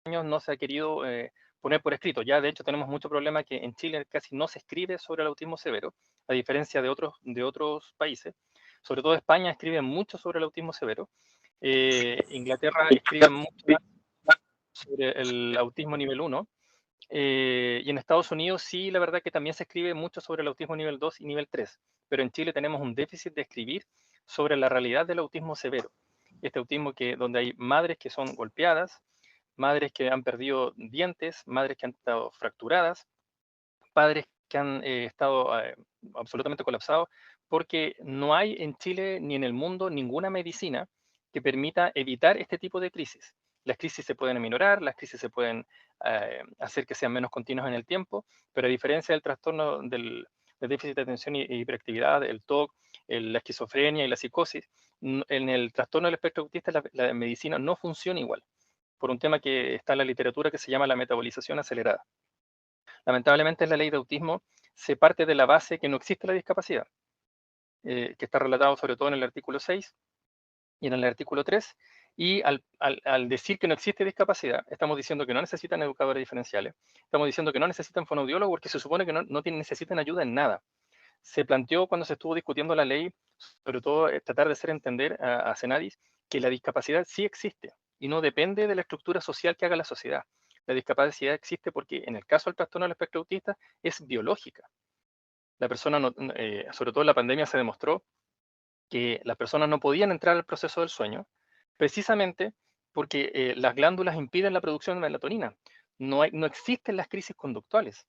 no se ha querido poner por escrito. Ya de hecho tenemos mucho problema que en Chile casi no se escribe sobre el autismo severo, a diferencia de otros países. Sobre todo España escribe mucho sobre el autismo severo. Inglaterra escribe mucho más sobre el autismo nivel 1. Y en Estados Unidos sí, la verdad que también se escribe mucho sobre el autismo nivel 2 y nivel 3, pero en Chile tenemos un déficit de escribir sobre la realidad del autismo severo. Este autismo donde hay madres que son golpeadas, madres que han perdido dientes, madres que han estado fracturadas, padres que han estado absolutamente colapsados, porque no hay en Chile ni en el mundo ninguna medicina que permita evitar este tipo de crisis. Las crisis se pueden aminorar, las crisis se pueden hacer que sean menos continuas en el tiempo, pero a diferencia del trastorno del déficit de atención y hiperactividad, el TOC, la esquizofrenia y la psicosis, en el trastorno del espectro autista la medicina no funciona igual, por un tema que está en la literatura que se llama la metabolización acelerada. Lamentablemente en la ley de autismo se parte de la base que no existe la discapacidad, que está relatado sobre todo en el artículo 6 y en el artículo 3, y al decir que no existe discapacidad, estamos diciendo que no necesitan educadores diferenciales, estamos diciendo que no necesitan fonoaudiólogos porque se supone que no necesitan ayuda en nada. Se planteó cuando se estuvo discutiendo la ley, sobre todo tratar de hacer entender a Senadis que la discapacidad sí existe y no depende de la estructura social que haga la sociedad. La discapacidad existe porque en el caso del trastorno del espectro autista es biológica. La persona, sobre todo en la pandemia se demostró que las personas no podían entrar al proceso del sueño precisamente porque las glándulas impiden la producción de melatonina. No existen las crisis conductuales.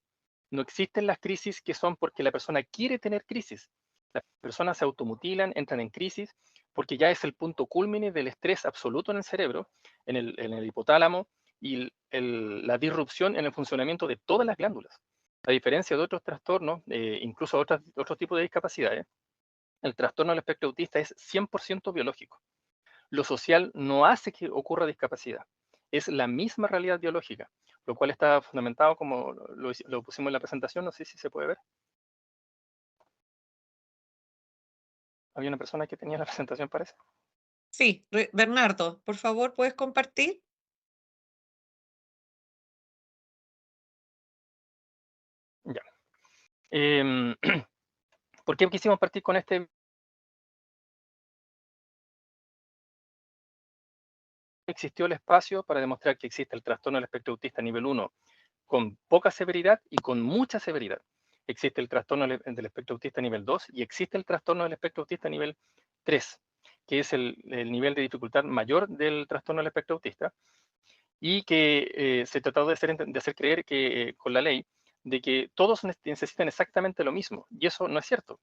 No existen las crisis que son porque la persona quiere tener crisis. Las personas se automutilan, entran en crisis, porque ya es el punto culmine del estrés absoluto en el cerebro, en el hipotálamo, y la disrupción en el funcionamiento de todas las glándulas. A diferencia de otros trastornos, incluso otros tipos de discapacidades, el trastorno del espectro autista es 100% biológico. Lo social no hace que ocurra discapacidad. Es la misma realidad biológica, lo cual está fundamentado como lo pusimos en la presentación, no sé si se puede ver. Había una persona que tenía la presentación, parece. Sí, Bernardo, por favor, ¿puedes compartir? Ya. Eh, ¿Por qué quisimos partir con este? Existió el espacio para demostrar que existe el trastorno del espectro autista nivel 1 con poca severidad y con mucha severidad. Existe el trastorno del espectro autista nivel 2 y existe el trastorno del espectro autista nivel 3, que es el nivel de dificultad mayor del trastorno del espectro autista, y que se trató de hacer creer que con la ley de que todos necesitan exactamente lo mismo, y eso no es cierto.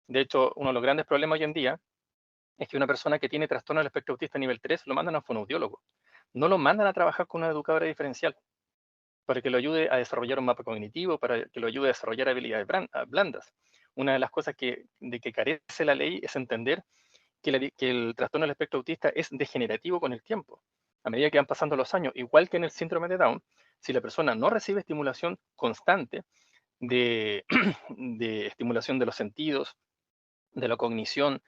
De hecho, uno de los grandes problemas hoy en día es que una persona que tiene trastorno del espectro autista nivel 3 lo mandan a un fonoaudiólogo, no lo mandan a trabajar con una educadora diferencial para que lo ayude a desarrollar un mapa cognitivo, para que lo ayude a desarrollar habilidades blandas. Una de las cosas de que carece la ley es entender que el trastorno del espectro autista es degenerativo con el tiempo. A medida que van pasando los años, igual que en el síndrome de Down, si la persona no recibe estimulación constante de, de estimulación de los sentidos, de la cognición,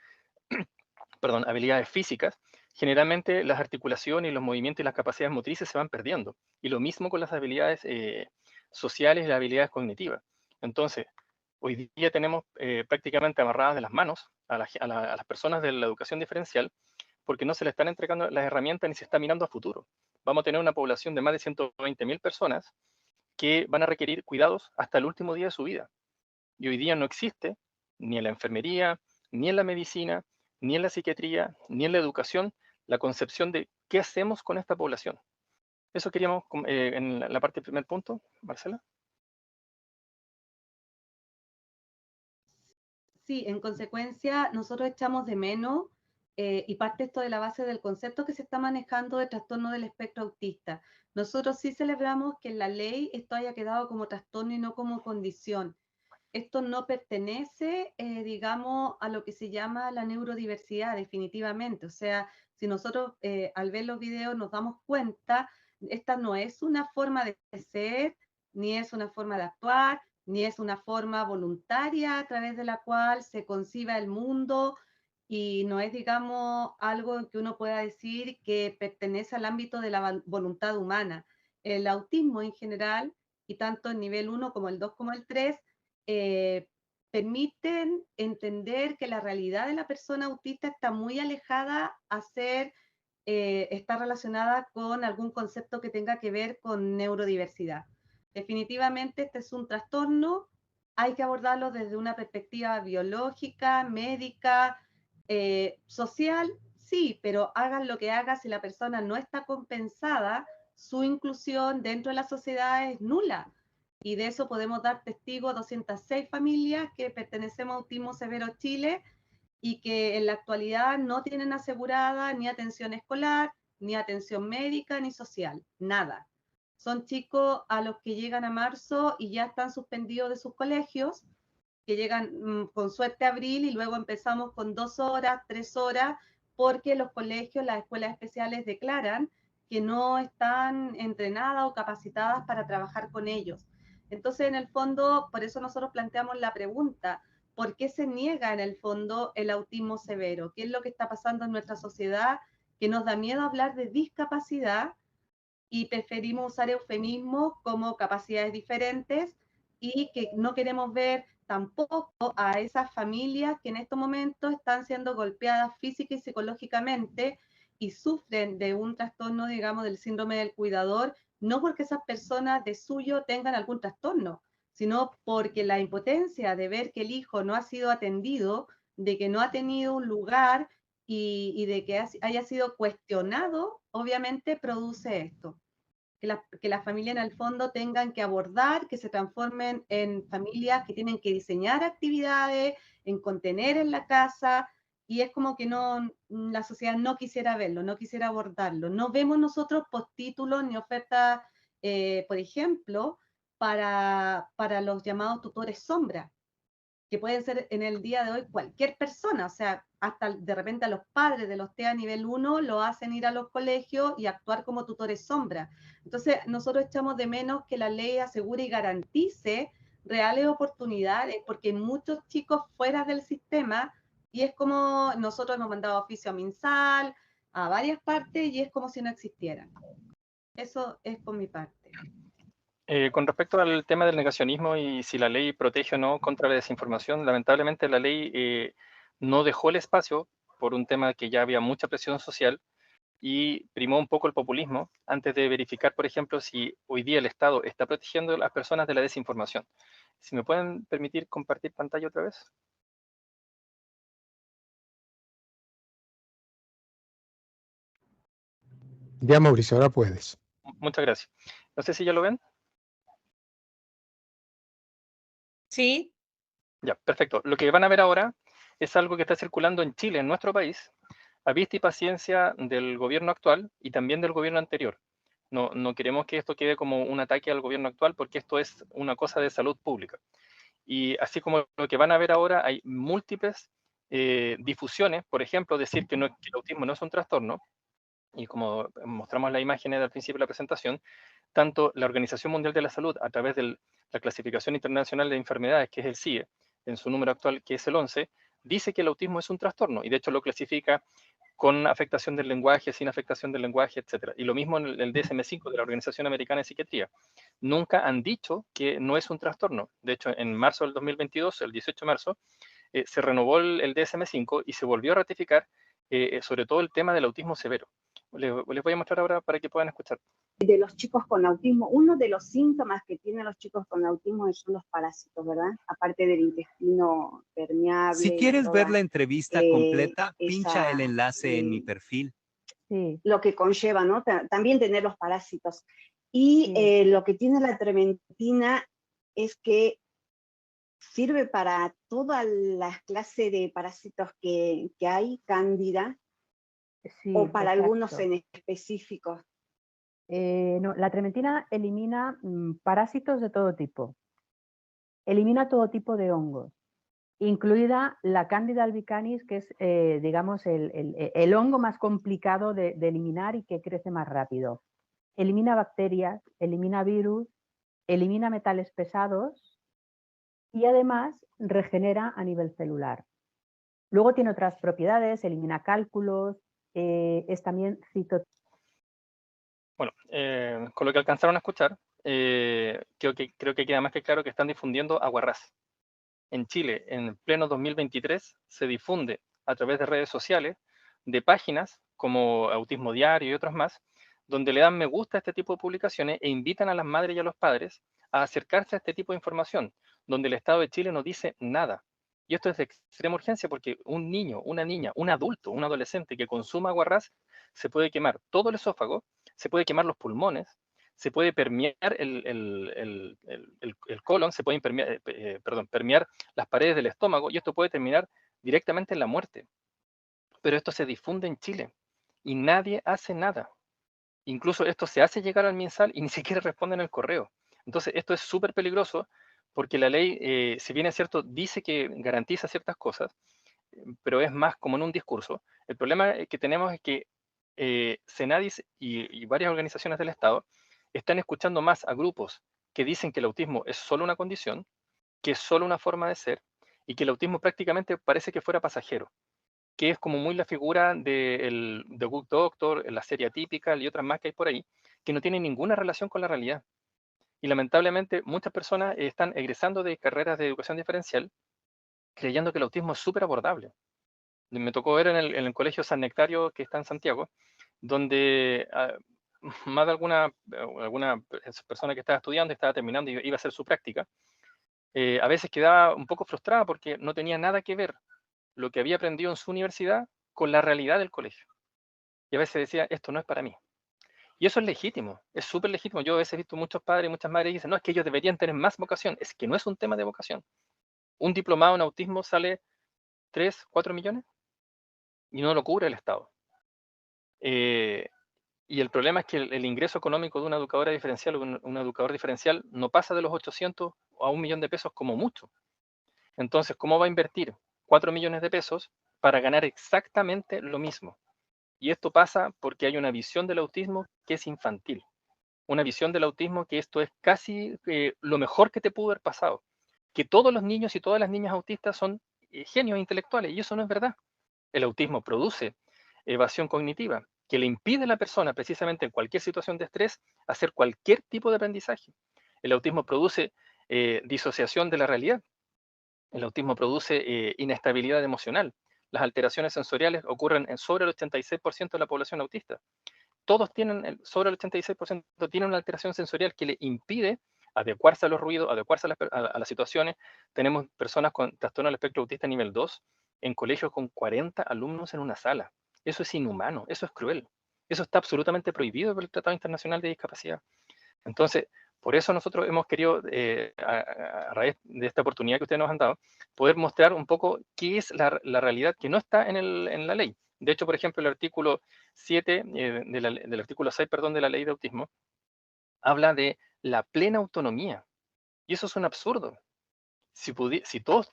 perdón, habilidades físicas, generalmente las articulaciones y los movimientos y las capacidades motrices se van perdiendo. Y lo mismo con las habilidades sociales y las habilidades cognitivas. Entonces, hoy día tenemos prácticamente amarradas de las manos a las personas de la educación diferencial porque no se le están entregando las herramientas ni se está mirando a futuro. Vamos a tener una población de más de 120.000 personas que van a requerir cuidados hasta el último día de su vida. Y hoy día no existe, ni en la enfermería, ni en la medicina, ni en la psiquiatría, ni en la educación, la concepción de qué hacemos con esta población. Eso queríamos en la parte del primer punto, Marcela. Sí, en consecuencia, nosotros echamos de menos, y parte esto de la base del concepto que se está manejando de trastorno del espectro autista. Nosotros sí celebramos que en la ley esto haya quedado como trastorno y no como condición. Esto no pertenece, digamos, a lo que se llama la neurodiversidad, definitivamente. O sea, si nosotros al ver los videos nos damos cuenta, esta no es una forma de ser, ni es una forma de actuar, ni es una forma voluntaria a través de la cual se conciba el mundo, y no es, digamos, algo que uno pueda decir que pertenece al ámbito de la voluntad humana. el autismo en general, y tanto el nivel 1 como el 2 como el 3, permiten entender que la realidad de la persona autista está muy alejada a ser, está relacionada con algún concepto que tenga que ver con neurodiversidad. Definitivamente este es un trastorno, hay que abordarlo desde una perspectiva biológica, médica, social, sí, pero hagan lo que hagan, si la persona no está compensada, su inclusión dentro de la sociedad es nula. Y de eso podemos dar testigo a 206 familias que pertenecemos a Autismo Severo Chile y que en la actualidad no tienen asegurada ni atención escolar, ni atención médica, ni social, nada. Son chicos a los que llegan a marzo y ya están suspendidos de sus colegios, que llegan con suerte a abril y luego empezamos con 2 horas, 3 horas, porque los colegios, las escuelas especiales declaran que no están entrenadas o capacitadas para trabajar con ellos. Entonces, en el fondo, por eso nosotros planteamos la pregunta, ¿por qué se niega en el fondo el autismo severo? ¿Qué es lo que está pasando en nuestra sociedad que nos da miedo hablar de discapacidad y preferimos usar eufemismos como capacidades diferentes y que no queremos ver tampoco a esas familias que en estos momentos están siendo golpeadas física y psicológicamente y sufren de un trastorno, digamos, del síndrome del cuidador, no porque esas personas de suyo tengan algún trastorno, sino porque la impotencia de ver que el hijo no ha sido atendido, de que no ha tenido un lugar y de que haya sido cuestionado, obviamente produce esto. Que la familia en el fondo tengan que abordar, que se transformen en familias que tienen que diseñar actividades, en contener en la casa, y es como que no, la sociedad no quisiera verlo, no quisiera abordarlo. No vemos nosotros postítulos ni ofertas, por ejemplo, para los llamados tutores sombra, que pueden ser en el día de hoy cualquier persona, o sea, hasta de repente a los padres de los TEA nivel 1 lo hacen ir a los colegios y actuar como tutores sombra. Entonces, nosotros echamos de menos que la ley asegure y garantice reales oportunidades, porque hay muchos chicos fuera del sistema y es como nosotros hemos mandado oficio a MinSal, a varias partes y es como si no existieran. Eso es por mi parte. Con respecto al tema del negacionismo y si la ley protege o no contra la desinformación, lamentablemente la ley no dejó el espacio por un tema que ya había mucha presión social y primó un poco el populismo antes de verificar, por ejemplo, si hoy día el Estado está protegiendo a las personas de la desinformación. Si me pueden permitir compartir pantalla otra vez. Ya, Mauricio, ahora puedes. Muchas gracias. No sé si ya lo ven. Sí. Ya, perfecto. Lo que van a ver ahora es algo que está circulando en Chile, en nuestro país, a vista y paciencia del gobierno actual y también del gobierno anterior. No queremos que esto quede como un ataque al gobierno actual porque esto es una cosa de salud pública. Y así como lo que van a ver ahora, hay múltiples difusiones, por ejemplo, decir que el autismo no es un trastorno, y como mostramos las imágenes al principio de la presentación, tanto la Organización Mundial de la Salud, a través de la Clasificación Internacional de Enfermedades, que es el CIE, en su número actual, que es el 11, dice que el autismo es un trastorno, y de hecho lo clasifica con afectación del lenguaje, sin afectación del lenguaje, etc. Y lo mismo en el DSM-5 de la Organización Americana de Psiquiatría. Nunca han dicho que no es un trastorno. De hecho, en marzo del 2022, el 18 de marzo, se renovó el DSM-5 y se volvió a ratificar sobre todo el tema del autismo severo. Les voy a mostrar ahora para que puedan escuchar. De los chicos con autismo, uno de los síntomas que tienen los chicos con autismo son los parásitos, ¿verdad? Aparte del intestino permeable. Si quieres ver la entrevista completa, pincha el enlace en mi perfil. Sí. Lo que conlleva, ¿no? También tener los parásitos. Y sí, lo que tiene la trementina es que sirve para todas las clases de parásitos que hay, cándida, sí, o para exacto, algunos en específicos. No, la trementina elimina parásitos de todo tipo. Elimina todo tipo de hongos, incluida la Candida albicans, que es, digamos, el hongo más complicado de eliminar y que crece más rápido. Elimina bacterias, elimina virus, elimina metales pesados y además regenera a nivel celular. Luego tiene otras propiedades, elimina cálculos, es también citotóxico. Bueno, con lo que alcanzaron a escuchar, creo que queda más que claro que están difundiendo aguarrás. En Chile, en pleno 2023, se difunde a través de redes sociales, de páginas como Autismo Diario y otras más, donde le dan me gusta a este tipo de publicaciones e invitan a las madres y a los padres a acercarse a este tipo de información, donde el Estado de Chile no dice nada. Y esto es de extrema urgencia porque un niño, una niña, un adulto, un adolescente que consuma aguarrás se puede quemar todo el esófago, se puede quemar los pulmones, se puede permear el colon, se puede permear las paredes del estómago y esto puede terminar directamente en la muerte. Pero esto se difunde en Chile y nadie hace nada. Incluso esto se hace llegar al MinSal y ni siquiera responden el correo. Entonces esto es súper peligroso porque la ley, si bien es cierto, dice que garantiza ciertas cosas, pero es más como en un discurso. El problema que tenemos es que Senadis y varias organizaciones del Estado están escuchando más a grupos que dicen que el autismo es solo una condición, que es solo una forma de ser, y que el autismo prácticamente parece que fuera pasajero, que es como muy la figura de The Good Doctor, la serie Atípica y otras más que hay por ahí, que no tienen ninguna relación con la realidad. Y lamentablemente muchas personas están egresando de carreras de educación diferencial creyendo que el autismo es súper abordable. Me tocó ver en el colegio San Nectario que está en Santiago, donde más de alguna persona que estaba estudiando, estaba terminando y iba a hacer su práctica, a veces quedaba un poco frustrada porque no tenía nada que ver lo que había aprendido en su universidad con la realidad del colegio. Y a veces decía, esto no es para mí. Y eso es legítimo, es súper legítimo. Yo a veces he visto muchos padres y muchas madres que dicen, no, es que ellos deberían tener más vocación. Es que no es un tema de vocación. Un diplomado en autismo sale 3, 4 millones y no lo cubre el Estado. Y el problema es que el ingreso económico de una educadora diferencial o un educador diferencial no pasa de los 800 a 1 millón de pesos como mucho. Entonces, ¿cómo va a invertir 4 millones de pesos para ganar exactamente lo mismo? Y esto pasa porque hay una visión del autismo que es infantil. Una visión del autismo que esto es casi lo mejor que te pudo haber pasado. Que todos los niños y todas las niñas autistas son genios intelectuales, y eso no es verdad. El autismo produce evasión cognitiva, que le impide a la persona, precisamente en cualquier situación de estrés, hacer cualquier tipo de aprendizaje. El autismo produce disociación de la realidad. El autismo produce inestabilidad emocional. Las alteraciones sensoriales ocurren en sobre el 86% de la población autista. Todos tienen, sobre el 86% tienen una alteración sensorial que le impide adecuarse a los ruidos, adecuarse a las situaciones. Tenemos personas con trastorno del espectro autista nivel 2 en colegios con 40 alumnos en una sala. Eso es inhumano, eso es cruel. Eso está absolutamente prohibido por el Tratado Internacional de Discapacidad. Entonces, por eso nosotros hemos querido, a raíz de esta oportunidad que ustedes nos han dado, poder mostrar un poco qué es la realidad que no está en la ley. De hecho, por ejemplo, el artículo 7, del artículo 6, perdón, de la ley de autismo, habla de la plena autonomía. Y eso es un absurdo. Si todas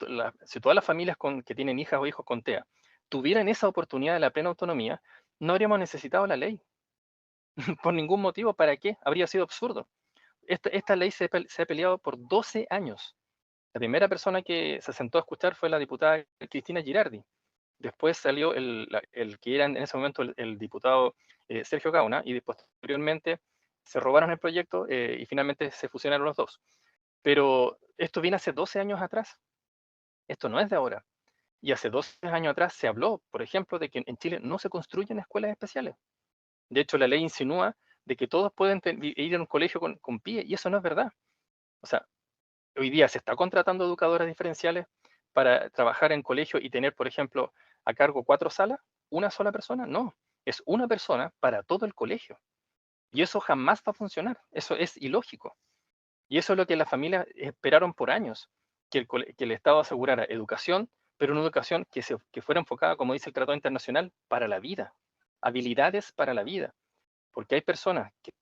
las familias que tienen hijas o hijos con TEA tuvieran esa oportunidad de la plena autonomía, no habríamos necesitado la ley. Por ningún motivo, ¿para qué? Habría sido absurdo. Esta ley se ha peleado por 12 años. La primera persona que se sentó a escuchar fue la diputada Cristina Girardi. Después salió el que era en ese momento el diputado Sergio Gauna, y posteriormente se robaron el proyecto y finalmente se fusionaron los dos. Pero esto viene hace 12 años atrás. Esto no es de ahora. Y hace 12 años atrás se habló, por ejemplo, de que en Chile no se construyen escuelas especiales. De hecho, la ley insinúa de que todos pueden ir a un colegio con PIE, y eso no es verdad. O sea, hoy día se está contratando educadoras diferenciales para trabajar en colegio y tener, por ejemplo, a cargo 4 salas, una sola persona. No, es una persona para todo el colegio. Y eso jamás va a funcionar. Eso es ilógico. Y eso es lo que las familias esperaron por años, que el Estado asegurara educación, pero una educación que fuera enfocada, como dice el Tratado Internacional, para la vida, habilidades para la vida. Porque hay personas que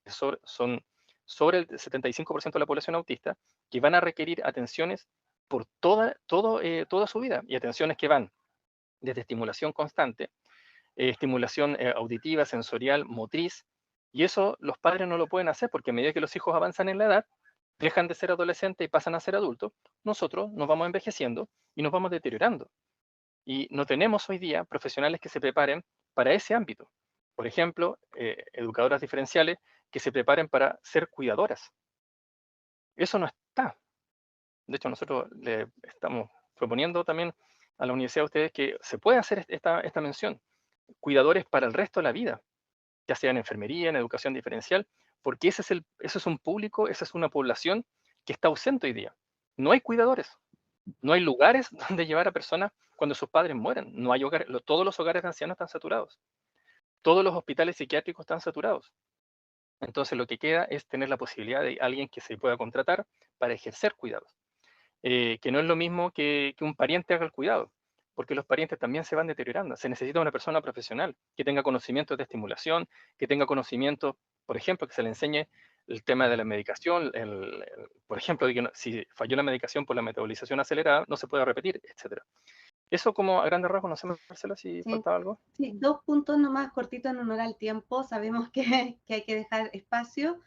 son sobre el 75% de la población autista que van a requerir atenciones por toda su vida, y atenciones que van desde estimulación constante, estimulación auditiva, sensorial, motriz, y eso los padres no lo pueden hacer porque a medida que los hijos avanzan en la edad, dejan de ser adolescentes y pasan a ser adultos, nosotros nos vamos envejeciendo y nos vamos deteriorando. Y no tenemos hoy día profesionales que se preparen para ese ámbito. Por ejemplo, educadoras diferenciales que se preparen para ser cuidadoras. Eso no está. De hecho, nosotros le estamos proponiendo también a la universidad de ustedes que se puede hacer esta mención. Cuidadores para el resto de la vida, ya sea en enfermería, en educación diferencial, porque ese es un público, esa es una población que está ausente hoy día. No hay cuidadores, no hay lugares donde llevar a personas cuando sus padres mueren. No hay hogares, todos los hogares de ancianos están saturados. Todos los hospitales psiquiátricos están saturados. Entonces lo que queda es tener la posibilidad de alguien que se pueda contratar para ejercer cuidados. Que no es lo mismo que un pariente haga el cuidado, porque los parientes también se van deteriorando. Se necesita una persona profesional que tenga conocimientos de estimulación, que tenga conocimiento, por ejemplo, que se le enseñe el tema de la medicación, por ejemplo, de que si falló la medicación por la metabolización acelerada, no se puede repetir, etc. Eso como a grandes rasgos, no sé, Marcela, si Sí. faltaba algo. Sí, 2 puntos nomás cortitos en honor al tiempo. Sabemos que hay que dejar espacio.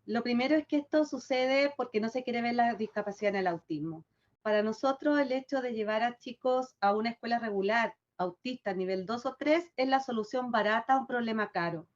Lo primero es que esto sucede porque no se quiere ver la discapacidad en el autismo. Para nosotros, el hecho de llevar a chicos a una escuela regular, autista, nivel 2 o 3, es la solución barata a un problema caro.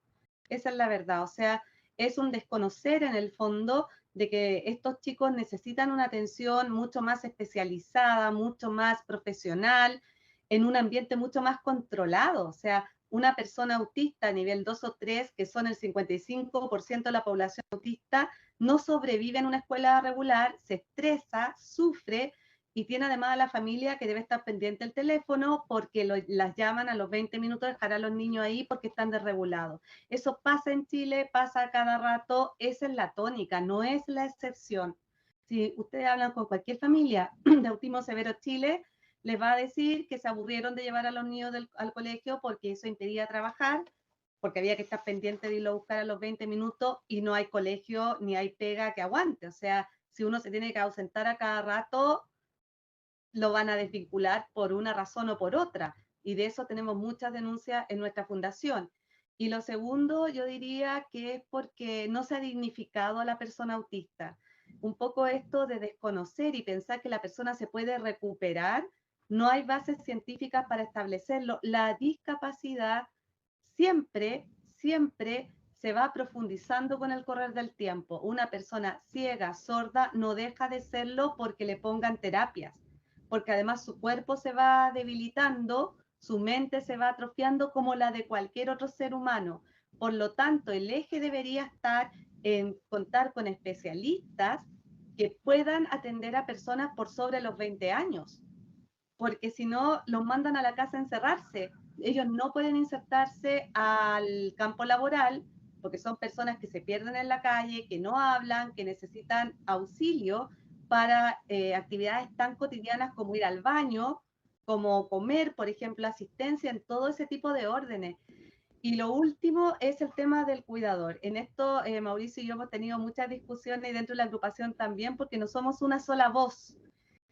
Esa es la verdad. O sea, es un desconocer en el fondo de que estos chicos necesitan una atención mucho más especializada, mucho más profesional, en un ambiente mucho más controlado. O sea, una persona autista a nivel 2 o 3, que son el 55% de la población autista, no sobrevive en una escuela regular, se estresa, sufre y tiene además a la familia que debe estar pendiente del teléfono porque las llaman a los 20 minutos, dejar a los niños ahí porque están desregulados. Eso pasa en Chile, pasa cada rato, esa es la tónica, no es la excepción. Si ustedes hablan con cualquier familia de autismo severo Chile, les va a decir que se aburrieron de llevar a los niños al colegio porque eso impedía trabajar, porque había que estar pendiente de irlo a buscar a los 20 minutos y no hay colegio ni hay pega que aguante. O sea, si uno se tiene que ausentar a cada rato, lo van a desvincular por una razón o por otra. Y de eso tenemos muchas denuncias en nuestra fundación. Y lo segundo, yo diría que es porque no se ha dignificado a la persona autista. Un poco esto de desconocer y pensar que la persona se puede recuperar, no hay bases científicas para establecerlo. La discapacidad siempre, siempre se va profundizando con el correr del tiempo. Una persona ciega, sorda, no deja de serlo porque le pongan terapias, porque además su cuerpo se va debilitando, su mente se va atrofiando como la de cualquier otro ser humano. Por lo tanto, el eje debería estar en contar con especialistas que puedan atender a personas por sobre los 20 años, porque si no, los mandan a la casa a encerrarse. Ellos no pueden insertarse al campo laboral porque son personas que se pierden en la calle, que no hablan, que necesitan auxilio para actividades tan cotidianas como ir al baño, como comer, por ejemplo, asistencia en todo ese tipo de órdenes. Y lo último es el tema del cuidador. En esto, Mauricio y yo hemos tenido muchas discusiones y dentro de la agrupación también, porque no somos una sola voz.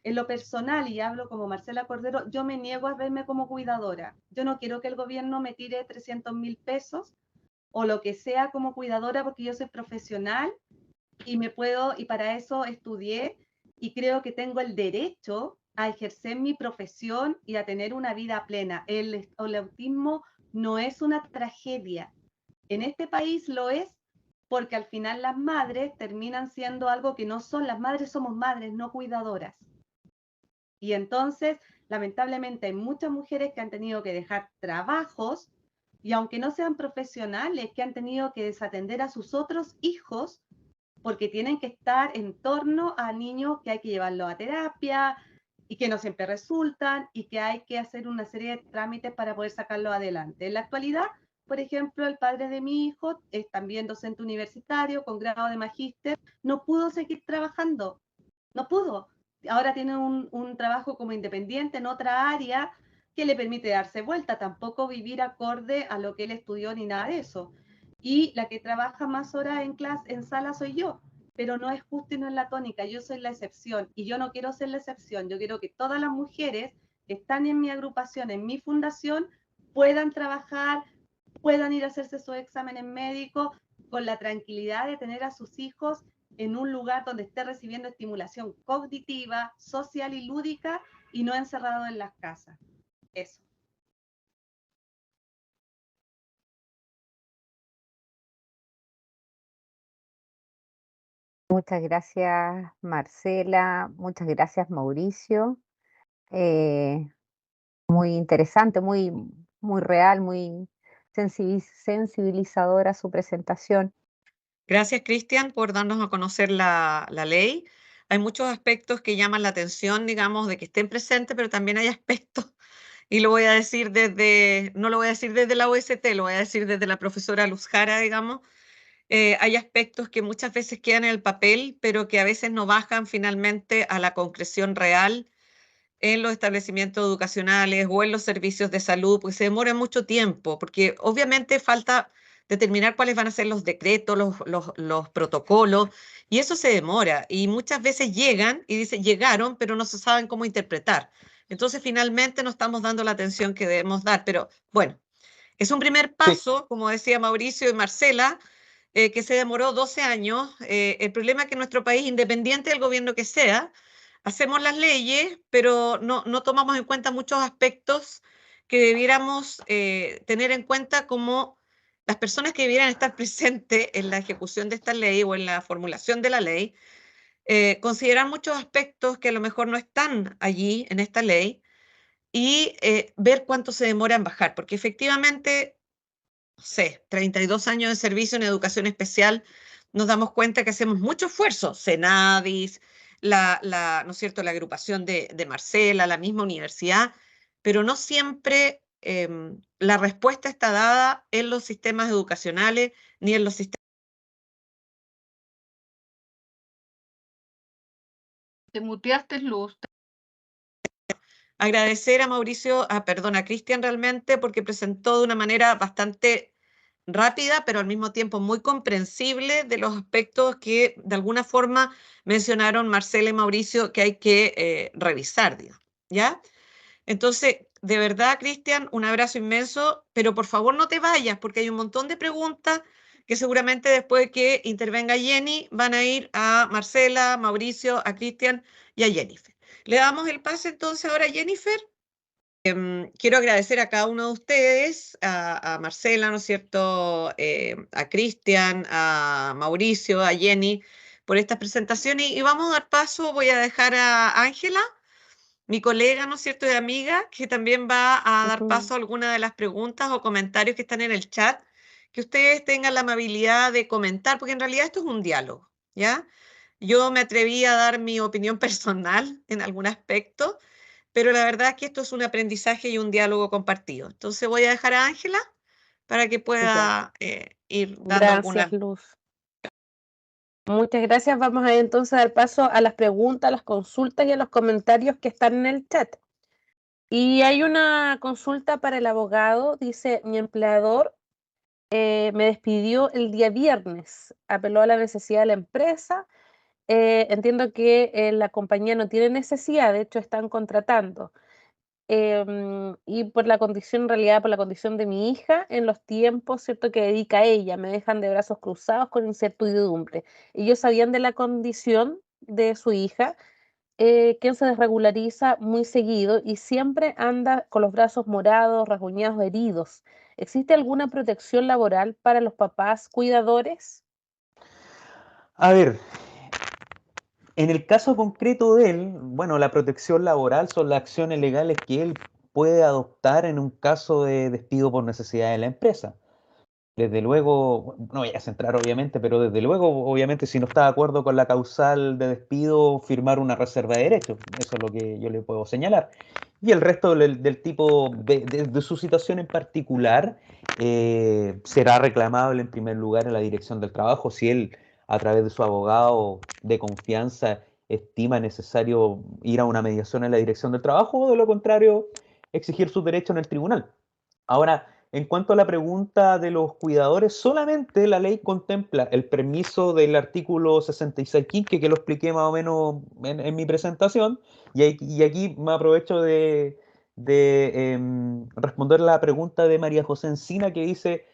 En lo personal, y hablo como Marcela Cordero, yo me niego a verme como cuidadora. Yo no quiero que el gobierno me tire 300.000 pesos o lo que sea como cuidadora, porque yo soy profesional y para eso estudié y creo que tengo el derecho a ejercer mi profesión y a tener una vida plena. El autismo no es una tragedia. En este país lo es porque al final las madres terminan siendo algo que no son. Las madres somos madres, no cuidadoras. Y entonces, lamentablemente, hay muchas mujeres que han tenido que dejar trabajos y aunque no sean profesionales, que han tenido que desatender a sus otros hijos porque tienen que estar en torno a niños que hay que llevarlos a terapia y que no siempre resultan y que hay que hacer una serie de trámites para poder sacarlos adelante. En la actualidad, por ejemplo, el padre de mi hijo es también docente universitario con grado de magíster, no pudo seguir trabajando, no pudo. Ahora tiene un trabajo como independiente en otra área que le permite darse vuelta, tampoco vivir acorde a lo que él estudió ni nada de eso. Y la que trabaja más horas en clase, en sala soy yo, pero no es justo y no es la tónica, yo soy la excepción y yo no quiero ser la excepción, yo quiero que todas las mujeres que están en mi agrupación, en mi fundación, puedan trabajar, puedan ir a hacerse sus exámenes médicos con la tranquilidad de tener a sus hijos en un lugar donde esté recibiendo estimulación cognitiva, social y lúdica y no encerrado en las casas. Eso. Muchas gracias, Marcela. Muchas gracias, Mauricio. Eh, Muy interesante, muy real, muy sensibilizadora su presentación. Gracias, Cristian, por darnos a conocer la ley. Hay muchos aspectos que llaman la atención, digamos, de que estén presentes, pero también hay aspectos, y lo voy a decir no lo voy a decir desde la OST, lo voy a decir desde la profesora Luz Jara, digamos. Hay aspectos que muchas veces quedan en el papel, pero que a veces no bajan finalmente a la concreción real en los establecimientos educacionales o en los servicios de salud, pues se demora mucho tiempo, porque obviamente falta determinar cuáles van a ser los decretos, los protocolos, y eso se demora, y muchas veces llegan y dicen, llegaron, pero no se saben cómo interpretar. Entonces, finalmente no estamos dando la atención que debemos dar, pero bueno, es un primer paso, como decía Mauricio y Marcela, que se demoró 12 años. El problema es que en nuestro país, independiente del gobierno que sea, hacemos las leyes, pero no tomamos en cuenta muchos aspectos que debiéramos tener en cuenta, como las personas que debieran estar presentes en la ejecución de esta ley o en la formulación de la ley, considerar muchos aspectos que a lo mejor no están allí en esta ley, y ver cuánto se demora en bajar, porque efectivamente, no sé, 32 años de servicio en educación especial, nos damos cuenta que hacemos mucho esfuerzo. Senadis, ¿no es cierto?, la agrupación de Marcela, la misma universidad, pero no siempre la respuesta está dada en los sistemas educacionales ni en los sistemas. Te muteaste, Luz. Agradecer a Mauricio, perdón, a Cristian realmente, porque presentó de una manera bastante rápida, pero al mismo tiempo muy comprensible, de los aspectos que de alguna forma mencionaron Marcela y Mauricio que hay que revisar, digamos, ¿ya? Entonces, de verdad, Cristian, un abrazo inmenso, pero por favor no te vayas, porque hay un montón de preguntas que seguramente después de que intervenga Jenny van a ir a Marcela, Mauricio, a Cristian y a Jennifer. Le damos el pase entonces ahora a Jennifer. Quiero agradecer a cada uno de ustedes, a Marcela, ¿no es cierto?, a Cristian, a Mauricio, a Jenny, por estas presentaciones. Y vamos a dar paso, voy a dejar a Ángela, mi colega, ¿no es cierto?, y amiga, que también va a dar paso a algunas de las preguntas o comentarios que están en el chat, que ustedes tengan la amabilidad de comentar, porque en realidad esto es un diálogo, ¿ya? Yo me atreví a dar mi opinión personal en algún aspecto, pero la verdad es que esto es un aprendizaje y un diálogo compartido. Entonces voy a dejar a Ángela para que pueda ir dando algunas. Gracias, Luz. Muchas gracias. Vamos a entonces dar paso a las preguntas, a las consultas y a los comentarios que están en el chat. Y hay una consulta para el abogado. Dice, mi empleador me despidió el día viernes, apeló a la necesidad de la empresa. Entiendo que la compañía no tiene necesidad, de hecho están contratando. Y por la condición, en realidad, por la condición de mi hija, en los tiempos, ¿cierto?, que dedica a ella, me dejan de brazos cruzados con incertidumbre. Ellos sabían de la condición de su hija, quien se desregulariza muy seguido y siempre anda con los brazos morados, rasguñados, heridos. ¿Existe alguna protección laboral para los papás cuidadores? A ver, en el caso concreto de él, bueno, la protección laboral son las acciones legales que él puede adoptar en un caso de despido por necesidad de la empresa. Desde luego, no voy a centrar obviamente, pero desde luego, obviamente, si no está de acuerdo con la causal de despido, firmar una reserva de derechos. Eso es lo que yo le puedo señalar. Y el resto del tipo de su situación en particular será reclamable en primer lugar en la Dirección del Trabajo si él, a través de su abogado de confianza, estima necesario ir a una mediación en la Dirección del Trabajo, o de lo contrario, exigir sus derechos en el tribunal. Ahora, en cuanto a la pregunta de los cuidadores, solamente la ley contempla el permiso del artículo 66 quinque, que lo expliqué más o menos en mi presentación, y aquí me aprovecho de responder la pregunta de María José Encina, que dice,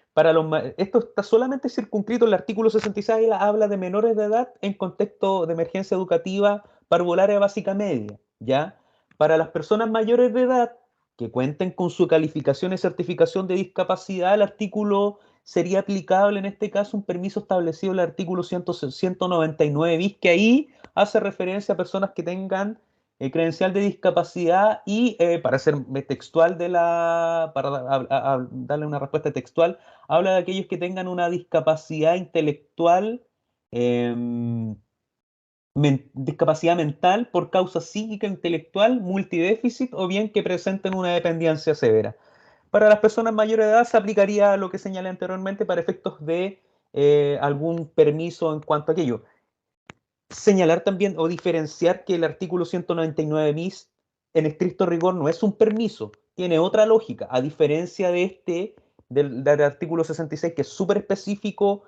esto está solamente circunscrito, el artículo 66 habla de menores de edad en contexto de emergencia educativa parvularia básica media, ¿ya? Para las personas mayores de edad que cuenten con su calificación y certificación de discapacidad, el artículo sería aplicable en este caso un permiso establecido en el artículo 199 bis, que ahí hace referencia a personas que tengan credencial de discapacidad y para ser textual para darle una respuesta textual, habla de aquellos que tengan una discapacidad intelectual, discapacidad mental por causa psíquica, intelectual, multidéficit o bien que presenten una dependencia severa. Para las personas mayores de edad se aplicaría lo que señalé anteriormente para efectos de algún permiso en cuanto a aquello. Señalar también o diferenciar que el artículo 199 bis en estricto rigor no es un permiso, tiene otra lógica, a diferencia de del artículo 66, que es súper específico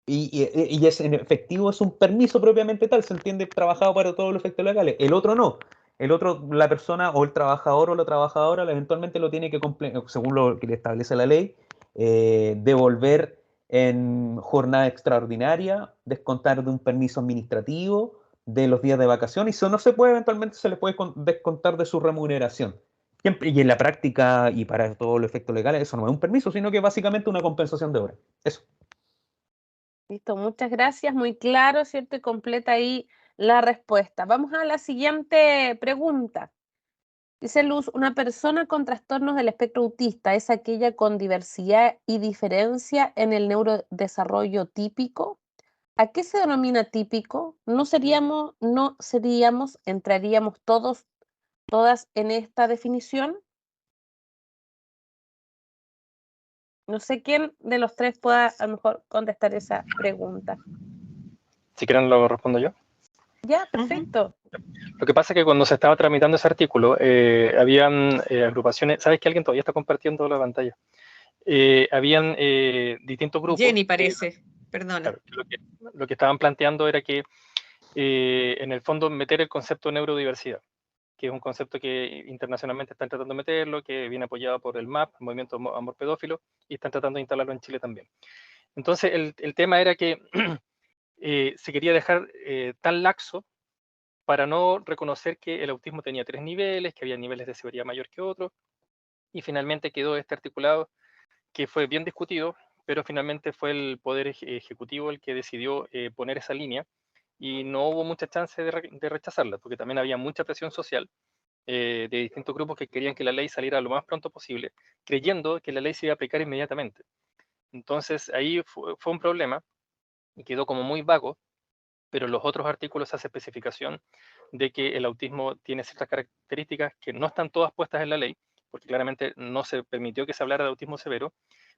y es en efectivo, es un permiso propiamente tal, se entiende trabajado para todos los efectos legales. El otro no. El otro, la persona o el trabajador o la trabajadora eventualmente lo tiene que, según lo que le establece la ley, devolver en jornada extraordinaria, descontar de un permiso administrativo, de los días de vacación, y si no se puede, eventualmente se le puede descontar de su remuneración. Y en la práctica, y para todos los efectos legales, eso no es un permiso, sino que básicamente una compensación de horas. Eso. Listo, muchas gracias, muy claro, ¿cierto? Y completa ahí la respuesta. Vamos a la siguiente pregunta. Dice Luz, una persona con trastornos del espectro autista es aquella con diversidad y diferencia en el neurodesarrollo típico. ¿A qué se denomina típico? ¿Entraríamos todas en esta definición? No sé quién de los tres pueda a lo mejor contestar esa pregunta. Si quieren lo respondo yo. Ya, perfecto. Lo que pasa es que cuando se estaba tramitando ese artículo, habían agrupaciones, ¿sabes que alguien todavía está compartiendo la pantalla? Habían distintos grupos. Jenny parece, perdona. Claro, lo que estaban planteando era que en el fondo meter el concepto de neurodiversidad, que es un concepto que internacionalmente están tratando de meterlo, que viene apoyado por el MAP, el Movimiento Amor Pedófilo, y están tratando de instalarlo en Chile también. Entonces el tema era que se quería dejar tan laxo para no reconocer que el autismo tenía 3 niveles, que había niveles de severidad mayor que otros, y finalmente quedó este articulado que fue bien discutido, pero finalmente fue el Poder Ejecutivo el que decidió poner esa línea, y no hubo mucha chance de rechazarla, porque también había mucha presión social de distintos grupos que querían que la ley saliera lo más pronto posible, creyendo que la ley se iba a aplicar inmediatamente. Entonces ahí fue un problema, y quedó como muy vago, pero en los otros artículos hace especificación de que el autismo tiene ciertas características que no están todas puestas en la ley, porque claramente no se permitió que se hablara de autismo severo,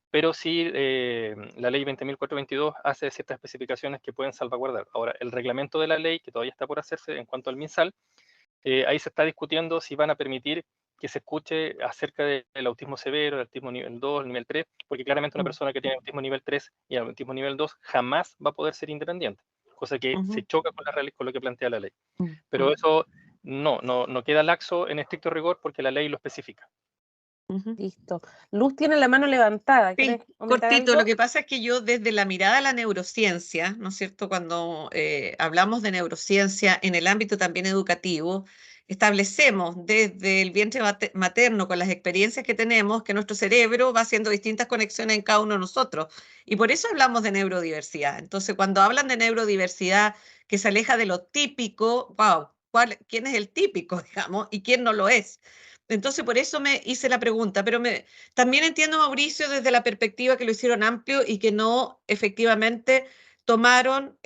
pero sí la ley 20.422 hace ciertas especificaciones que pueden salvaguardar. Ahora, el reglamento de la ley, que todavía está por hacerse en cuanto al MinSal, ahí se está discutiendo si van a permitir que se escuche acerca del autismo severo, el autismo nivel 2, el nivel 3, porque claramente una persona que tiene autismo nivel 3 y autismo nivel 2 jamás va a poder ser independiente, cosa que se choca con lo que plantea la ley. Pero eso no queda laxo en estricto rigor porque la ley lo especifica. Listo. Luz tiene la mano levantada. Sí, cortito, lo que pasa es que yo desde la mirada de la neurociencia, ¿no es cierto? Cuando hablamos de neurociencia en el ámbito también educativo, establecemos desde el vientre materno con las experiencias que tenemos que nuestro cerebro va haciendo distintas conexiones en cada uno de nosotros. Y por eso hablamos de neurodiversidad. Entonces, cuando hablan de neurodiversidad que se aleja de lo típico, wow, ¿quién es el típico, digamos, y quién no lo es? Entonces, por eso me hice la pregunta, pero también entiendo, Mauricio, desde la perspectiva que lo hicieron amplio y que no efectivamente tomaron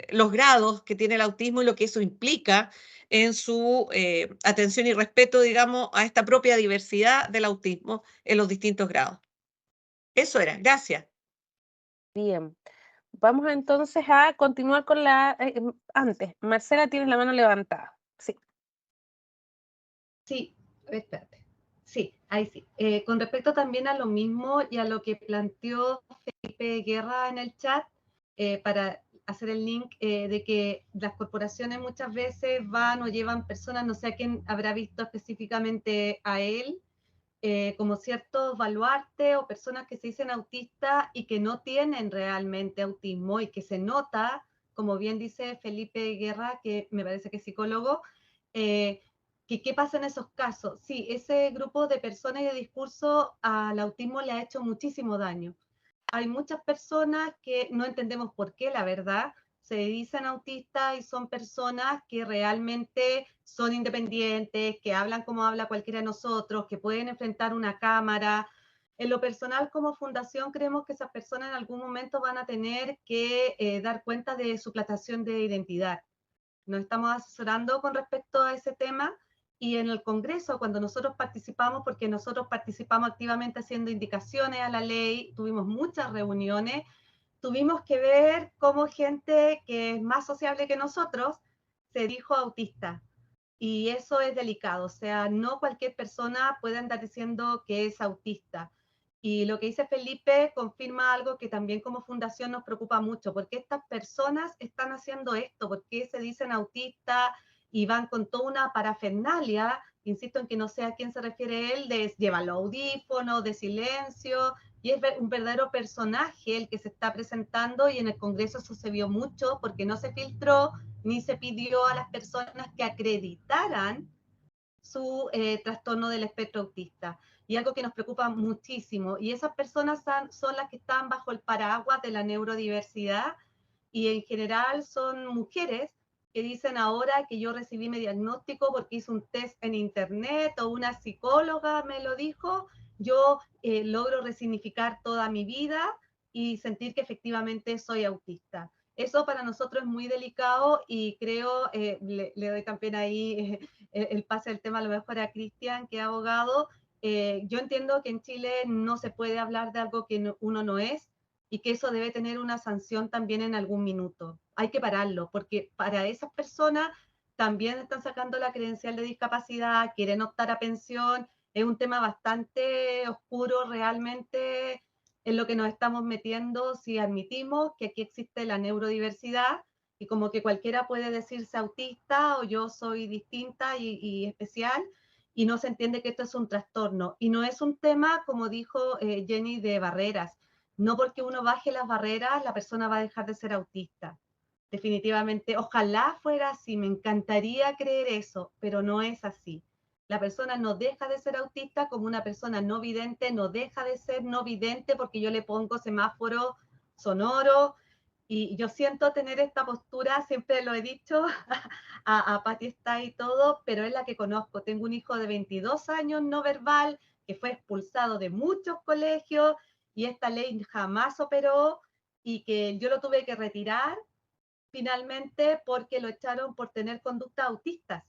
los grados que tiene el autismo y lo que eso implica en su atención y respeto, digamos, a esta propia diversidad del autismo en los distintos grados. Eso era, gracias. Bien, vamos entonces a continuar con antes. Marcela, tienes la mano levantada. Sí. Sí, espérate. Sí, ahí sí. Con respecto también a lo mismo y a lo que planteó Felipe Guerra en el chat, para hacer el link de que las corporaciones muchas veces van o llevan personas, no sé a quién habrá visto específicamente a él, como ciertos baluarte o personas que se dicen autistas y que no tienen realmente autismo y que se nota, como bien dice Felipe Guerra, que me parece que es psicólogo, ¿qué pasa en esos casos? Sí, ese grupo de personas y de discurso al autismo le ha hecho muchísimo daño. hay muchas personas que no entendemos por qué, la verdad, se dicen autistas y son personas que realmente son independientes, que hablan como habla cualquiera de nosotros, que pueden enfrentar una cámara. En lo personal, como fundación, creemos que esas personas en algún momento van a tener que dar cuenta de su plantación de identidad. Nos estamos asesorando con respecto a ese tema y en el Congreso, cuando nosotros participamos, porque nosotros participamos activamente haciendo indicaciones a la ley, tuvimos muchas reuniones, tuvimos que ver cómo gente que es más sociable que nosotros se dijo autista. Y eso es delicado, o sea, no cualquier persona puede andar diciendo que es autista. Y lo que dice Felipe confirma algo que también como fundación nos preocupa mucho, porque estas personas están haciendo esto, porque se dicen autistas y van con toda una parafernalia, insisto en que no sé a quién se refiere él, de llevar los audífonos, de silencio, y es un verdadero personaje el que se está presentando, y en el Congreso eso se vio mucho porque no se filtró ni se pidió a las personas que acreditaran su trastorno del espectro autista. Y algo que nos preocupa muchísimo. Y esas personas son las que están bajo el paraguas de la neurodiversidad, y en general son mujeres que dicen ahora que yo recibí mi diagnóstico porque hice un test en internet o una psicóloga me lo dijo, yo logro resignificar toda mi vida y sentir que efectivamente soy autista. Eso para nosotros es muy delicado y creo, le doy también ahí el pase del tema a lo mejor a Cristian, que es abogado. Yo entiendo que en Chile no se puede hablar de algo que uno no es y que eso debe tener una sanción también en algún minuto. Hay que pararlo, porque para esas personas también están sacando la credencial de discapacidad, quieren optar a pensión, es un tema bastante oscuro realmente en lo que nos estamos metiendo si admitimos que aquí existe la neurodiversidad y como que cualquiera puede decirse autista o yo soy distinta y especial, y no se entiende que esto es un trastorno. Y no es un tema, como dijo Jenny, de barreras. No porque uno baje las barreras, la persona va a dejar de ser autista. Definitivamente, ojalá fuera así, me encantaría creer eso, pero no es así. La persona no deja de ser autista como una persona no vidente, no deja de ser no vidente porque yo le pongo semáforo sonoro. Y yo siento tener esta postura, siempre lo he dicho, a Pati está y todo, pero es la que conozco. Tengo un hijo de 22 años no verbal que fue expulsado de muchos colegios y esta ley jamás operó y que yo lo tuve que retirar finalmente porque lo echaron por tener conductas autistas,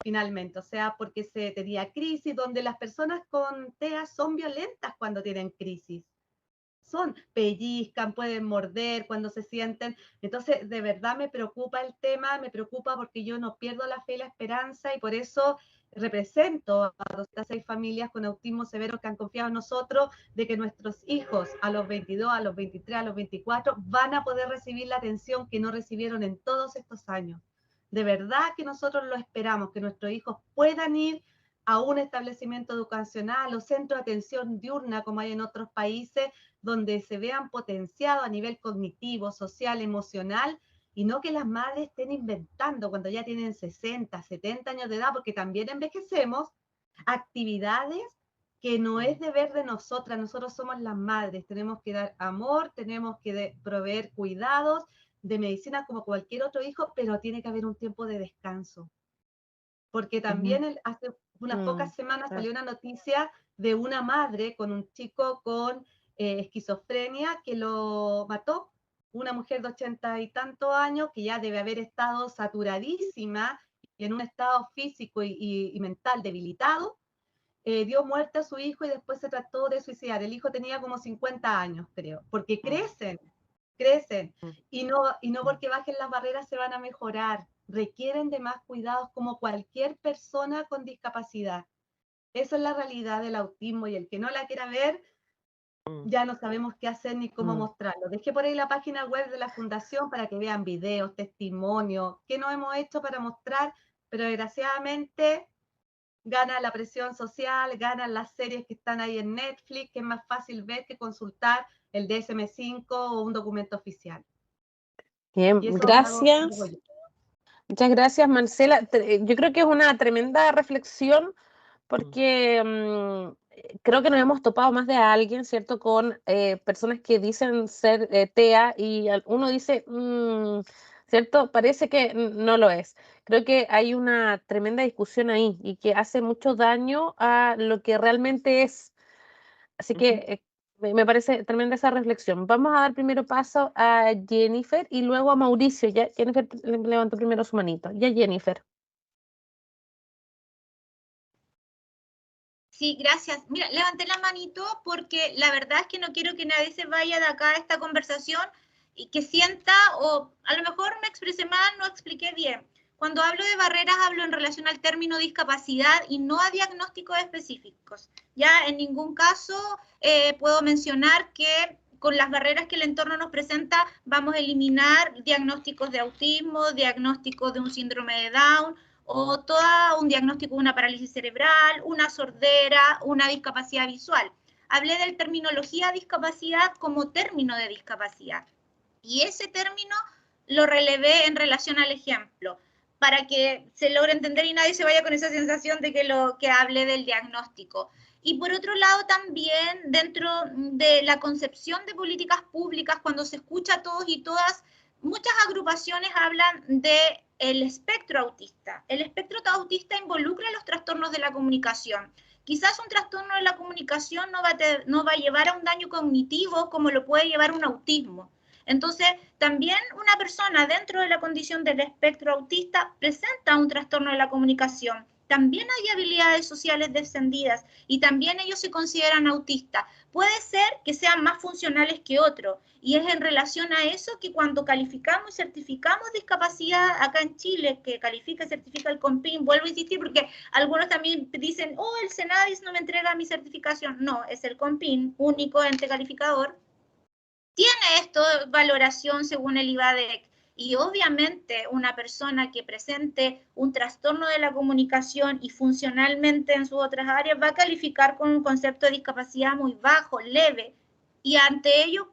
finalmente, o sea, porque se tenía crisis, donde las personas con TEA son violentas cuando tienen crisis. Pellizcan, pueden morder cuando se sienten. Entonces, de verdad me preocupa el tema, me preocupa porque yo no pierdo la fe y la esperanza y por eso represento a 206 familias con autismo severo que han confiado en nosotros de que nuestros hijos a los 22, a los 23, a los 24 van a poder recibir la atención que no recibieron en todos estos años. De verdad que nosotros lo esperamos, que nuestros hijos puedan ir a un establecimiento educacional o centro de atención diurna como hay en otros países, donde se vean potenciados a nivel cognitivo, social, emocional, y no que las madres estén inventando cuando ya tienen 60, 70 años de edad, porque también envejecemos, actividades que no es deber de nosotras, nosotros somos las madres, tenemos que dar amor, tenemos que proveer cuidados de medicina como cualquier otro hijo, pero tiene que haber un tiempo de descanso. Porque también hace unas pocas semanas salió una noticia de una madre con un chico con esquizofrenia que lo mató, una mujer de 80 y tantos años que ya debe haber estado saturadísima y en un estado físico y mental debilitado, dio muerte a su hijo y después se trató de suicidar. El hijo tenía como 50 años, creo, porque crecen, y no porque bajen las barreras se van a mejorar, requieren de más cuidados como cualquier persona con discapacidad. Esa es la realidad del autismo y el que no la quiera ver, ya no sabemos qué hacer ni cómo mostrarlo. Dejé por ahí la página web de la fundación para que vean videos, testimonios, qué no hemos hecho para mostrar, pero desgraciadamente gana la presión social, ganan las series que están ahí en Netflix, que es más fácil ver que consultar el DSM-5 o un documento oficial. Bien, gracias. Muchas gracias, Marcela. Yo creo que es una tremenda reflexión porque creo que nos hemos topado más de alguien, ¿cierto? Con personas que dicen ser TEA y uno dice, ¿cierto? Parece que no lo es. Creo que hay una tremenda discusión ahí y que hace mucho daño a lo que realmente es. Así que me parece tremenda esa reflexión. Vamos a dar primero paso a Jennifer y luego a Mauricio. Ya Jennifer levantó primero su manito. Ya Jennifer. Sí, gracias. Mira, levanté la manito porque la verdad es que no quiero que nadie se vaya de acá a esta conversación y que sienta, o a lo mejor me expresé mal, no expliqué bien. Cuando hablo de barreras, hablo en relación al término discapacidad y no a diagnósticos específicos. Ya en ningún caso puedo mencionar que con las barreras que el entorno nos presenta vamos a eliminar diagnósticos de autismo, diagnósticos de un síndrome de Down, o todo un diagnóstico de una parálisis cerebral, una sordera, una discapacidad visual. Hablé de terminología discapacidad como término de discapacidad. Y ese término lo relevé en relación al ejemplo, para que se logre entender y nadie se vaya con esa sensación de que hablé del diagnóstico. Y por otro lado también, dentro de la concepción de políticas públicas, cuando se escucha a todos y todas, muchas agrupaciones hablan del espectro autista. El espectro autista involucra los trastornos de la comunicación. Quizás un trastorno de la comunicación no va a llevar a un daño cognitivo como lo puede llevar un autismo. Entonces, también una persona dentro de la condición del espectro autista presenta un trastorno de la comunicación. También hay habilidades sociales descendidas y también ellos se consideran autistas. Puede ser que sean más funcionales que otros y es en relación a eso que cuando calificamos y certificamos discapacidad acá en Chile, que califica y certifica el CONPIN, vuelvo a insistir porque algunos también dicen, oh, el Senadis no me entrega mi certificación. No, es el CONPIN, único ente calificador. Tiene esto valoración según el IVADEC y obviamente una persona que presente un trastorno de la comunicación y funcionalmente en sus otras áreas va a calificar con un concepto de discapacidad muy bajo, leve, y ante ello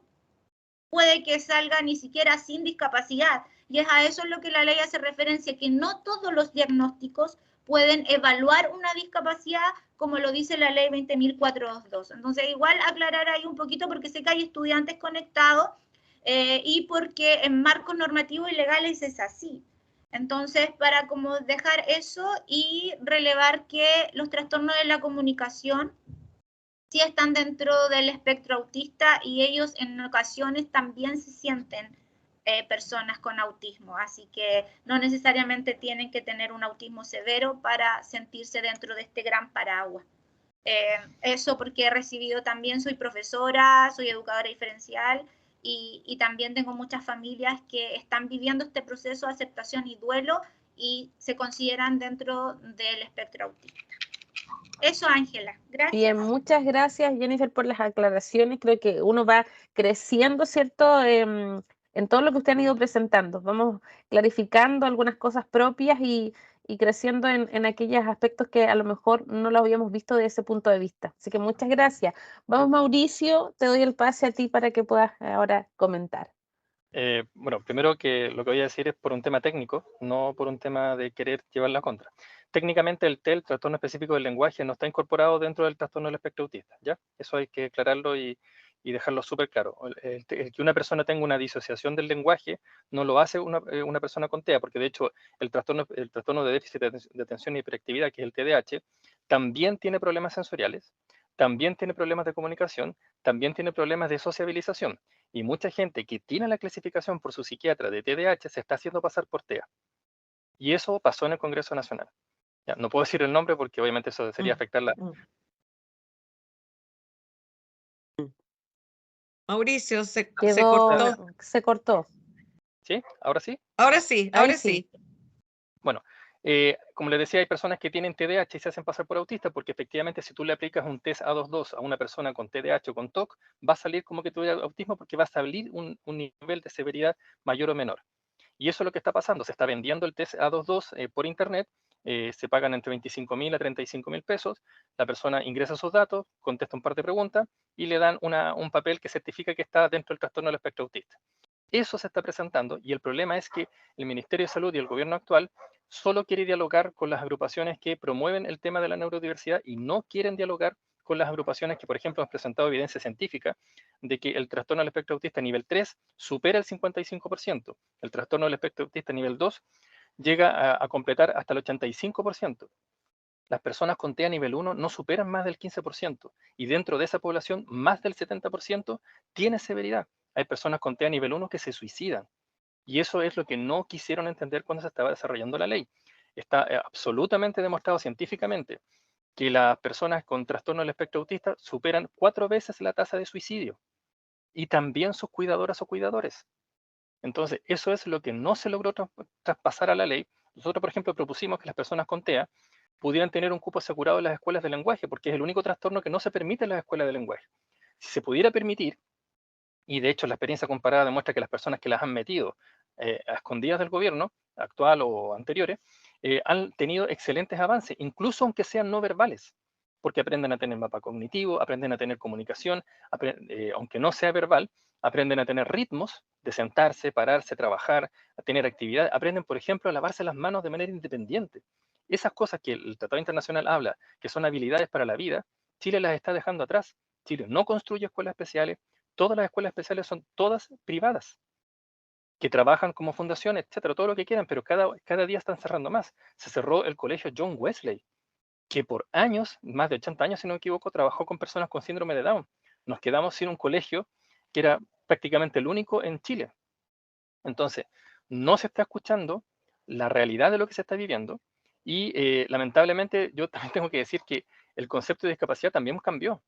puede que salga ni siquiera sin discapacidad. Y es a eso en lo que la ley hace referencia, que no todos los diagnósticos pueden evaluar una discapacidad como lo dice la ley 20.422. Entonces, igual aclarar ahí un poquito porque sé que hay estudiantes conectados y porque en marcos normativos y legales es así. Entonces, para como dejar eso y relevar que los trastornos de la comunicación sí están dentro del espectro autista y ellos en ocasiones también se sienten personas con autismo, así que no necesariamente tienen que tener un autismo severo para sentirse dentro de este gran paraguas. Eso porque he recibido también, soy profesora, soy educadora diferencial y también tengo muchas familias que están viviendo este proceso de aceptación y duelo y se consideran dentro del espectro autista. Eso, Ángela. Gracias. Bien, muchas gracias, Jennifer, por las aclaraciones. Creo que uno va creciendo, ¿cierto? En todo lo que usted han ido presentando. Vamos clarificando algunas cosas propias y creciendo en aquellos aspectos que a lo mejor no lo habíamos visto de ese punto de vista. Así que muchas gracias. Vamos, Mauricio, te doy el pase a ti para que puedas ahora comentar. Bueno, primero que lo que voy a decir es por un tema técnico, no por un tema de querer llevarla contra. Técnicamente el TEL, trastorno específico del lenguaje, no está incorporado dentro del trastorno del espectro autista, ¿ya? Eso hay que aclararlo y dejarlo súper claro. El que una persona tenga una disociación del lenguaje no lo hace una persona con TEA, porque de hecho el trastorno de déficit de atención y hiperactividad, que es el TDAH, también tiene problemas sensoriales, también tiene problemas de comunicación, también tiene problemas de sociabilización. Y mucha gente que tiene la clasificación por su psiquiatra de TDAH se está haciendo pasar por TEA. Y eso pasó en el Congreso Nacional. Ya, no puedo decir el nombre porque obviamente eso sería afectar la... Mauricio, se cortó. cortó. Se cortó. ¿Sí? ¿Ahora sí? Ahora sí, ahora sí. Bueno, como les decía, hay personas que tienen TDAH y se hacen pasar por autistas porque efectivamente si tú le aplicas un test A22 a una persona con TDAH o con TOC, va a salir como que tuviera autismo porque va a salir un nivel de severidad mayor o menor. Y eso es lo que está pasando. Se está vendiendo el test A22 por internet, se pagan entre 25.000 a 35.000 pesos, la persona ingresa sus datos, contesta un par de preguntas y le dan un papel que certifica que está dentro del trastorno del espectro autista. Eso se está presentando y el problema es que el Ministerio de Salud y el gobierno actual solo quiere dialogar con las agrupaciones que promueven el tema de la neurodiversidad y no quieren dialogar con las agrupaciones que, por ejemplo, han presentado evidencia científica de que el trastorno del espectro autista nivel 3 supera el 55%, el trastorno del espectro autista nivel 2 llega a completar hasta el 85%. Las personas con TEA nivel 1 no superan más del 15%, y dentro de esa población, más del 70% tiene severidad. Hay personas con TEA nivel 1 que se suicidan, y eso es lo que no quisieron entender cuando se estaba desarrollando la ley. Está absolutamente demostrado científicamente que las personas con trastorno del espectro autista superan 4 veces la tasa de suicidio, y también sus cuidadoras o cuidadores. Entonces, eso es lo que no se logró traspasar a la ley. Nosotros, por ejemplo, propusimos que las personas con TEA pudieran tener un cupo asegurado en las escuelas de lenguaje, porque es el único trastorno que no se permite en las escuelas de lenguaje. Si se pudiera permitir, y de hecho la experiencia comparada demuestra que las personas que las han metido a escondidas del gobierno, actual o anteriores, han tenido excelentes avances, incluso aunque sean no verbales, porque aprenden a tener mapa cognitivo, aprenden a tener comunicación, aunque no sea verbal, aprenden a tener ritmos de sentarse, pararse, trabajar, a tener actividad, aprenden, por ejemplo, a lavarse las manos de manera independiente. Esas cosas que el Tratado Internacional habla, que son habilidades para la vida, Chile las está dejando atrás. Chile no construye escuelas especiales, todas las escuelas especiales son todas privadas, que trabajan como fundación, etcétera, todo lo que quieran, pero cada día están cerrando más. Se cerró el colegio John Wesley, que por años, más de 80 años si no me equivoco, trabajó con personas con síndrome de Down. Nos quedamos sin un colegio que era prácticamente el único en Chile. Entonces, no se está escuchando la realidad de lo que se está viviendo, y lamentablemente yo también tengo que decir que el concepto de discapacidad también cambió.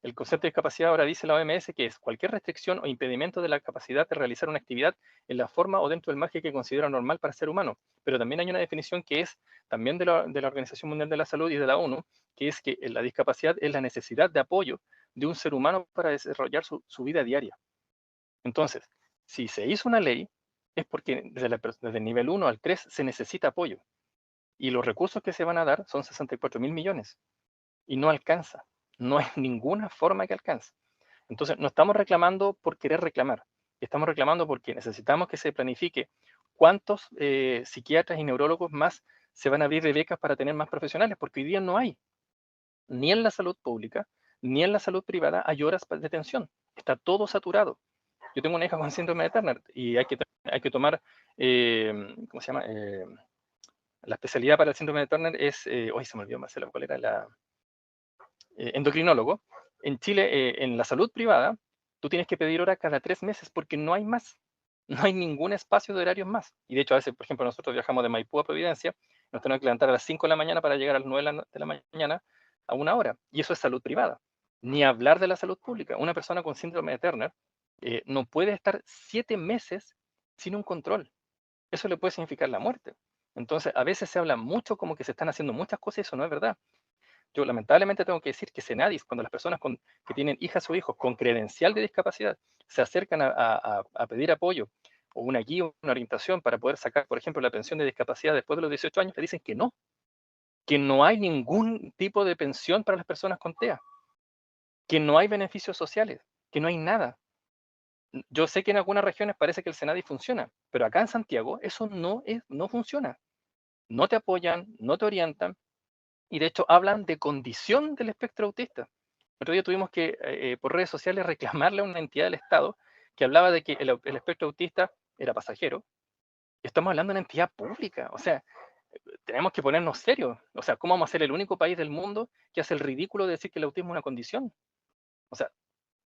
El concepto de discapacidad ahora dice la OMS que es cualquier restricción o impedimento de la capacidad de realizar una actividad en la forma o dentro del margen que considera normal para el ser humano. Pero también hay una definición que es también de la Organización Mundial de la Salud y de la ONU, que es que la discapacidad es la necesidad de apoyo de un ser humano para desarrollar su vida diaria. Entonces, si se hizo una ley, es porque desde el nivel 1 al 3 se necesita apoyo. Y los recursos que se van a dar son 64.000 millones. Y no alcanza. No hay ninguna forma que alcance. Entonces, no estamos reclamando por querer reclamar. Estamos reclamando porque necesitamos que se planifique cuántos psiquiatras y neurólogos más se van a abrir de becas para tener más profesionales, porque hoy día no hay. Ni en la salud pública, ni en la salud privada hay horas de atención. Está todo saturado. Yo tengo una hija con síndrome de Turner y hay que tomar, ¿cómo se llama? La especialidad para el síndrome de Turner es, hoy se me olvidó, Marcelo, ¿cuál era la? Endocrinólogo. En Chile, en la salud privada, tú tienes que pedir hora cada 3 meses porque no hay más. No hay ningún espacio de horarios más. Y de hecho, a veces, por ejemplo, nosotros viajamos de Maipú a Providencia, nos tenemos que levantar a las 5 de la mañana para llegar a las 9 de la mañana a 1 hora. Y eso es salud privada. Ni hablar de la salud pública. Una persona con síndrome de Turner no puede estar 7 meses sin un control. Eso le puede significar la muerte. Entonces, a veces se habla mucho como que se están haciendo muchas cosas y eso no es verdad. Yo lamentablemente tengo que decir que Senadis, cuando las personas que tienen hijas o hijos con credencial de discapacidad se acercan a pedir apoyo o una guía o una orientación para poder sacar, por ejemplo, la pensión de discapacidad después de los 18 años, le dicen que no hay ningún tipo de pensión para las personas con TEA, que no hay beneficios sociales, que no hay nada. Yo sé que en algunas regiones parece que el Senadis funciona, pero acá en Santiago eso no funciona. No te apoyan, no te orientan, y de hecho hablan de condición del espectro autista. El otro día tuvimos que, por redes sociales, reclamarle a una entidad del Estado que hablaba de que el espectro autista era pasajero. Estamos hablando de una entidad pública. O sea, tenemos que ponernos serios. O sea, ¿cómo vamos a ser el único país del mundo que hace el ridículo de decir que el autismo es una condición? O sea,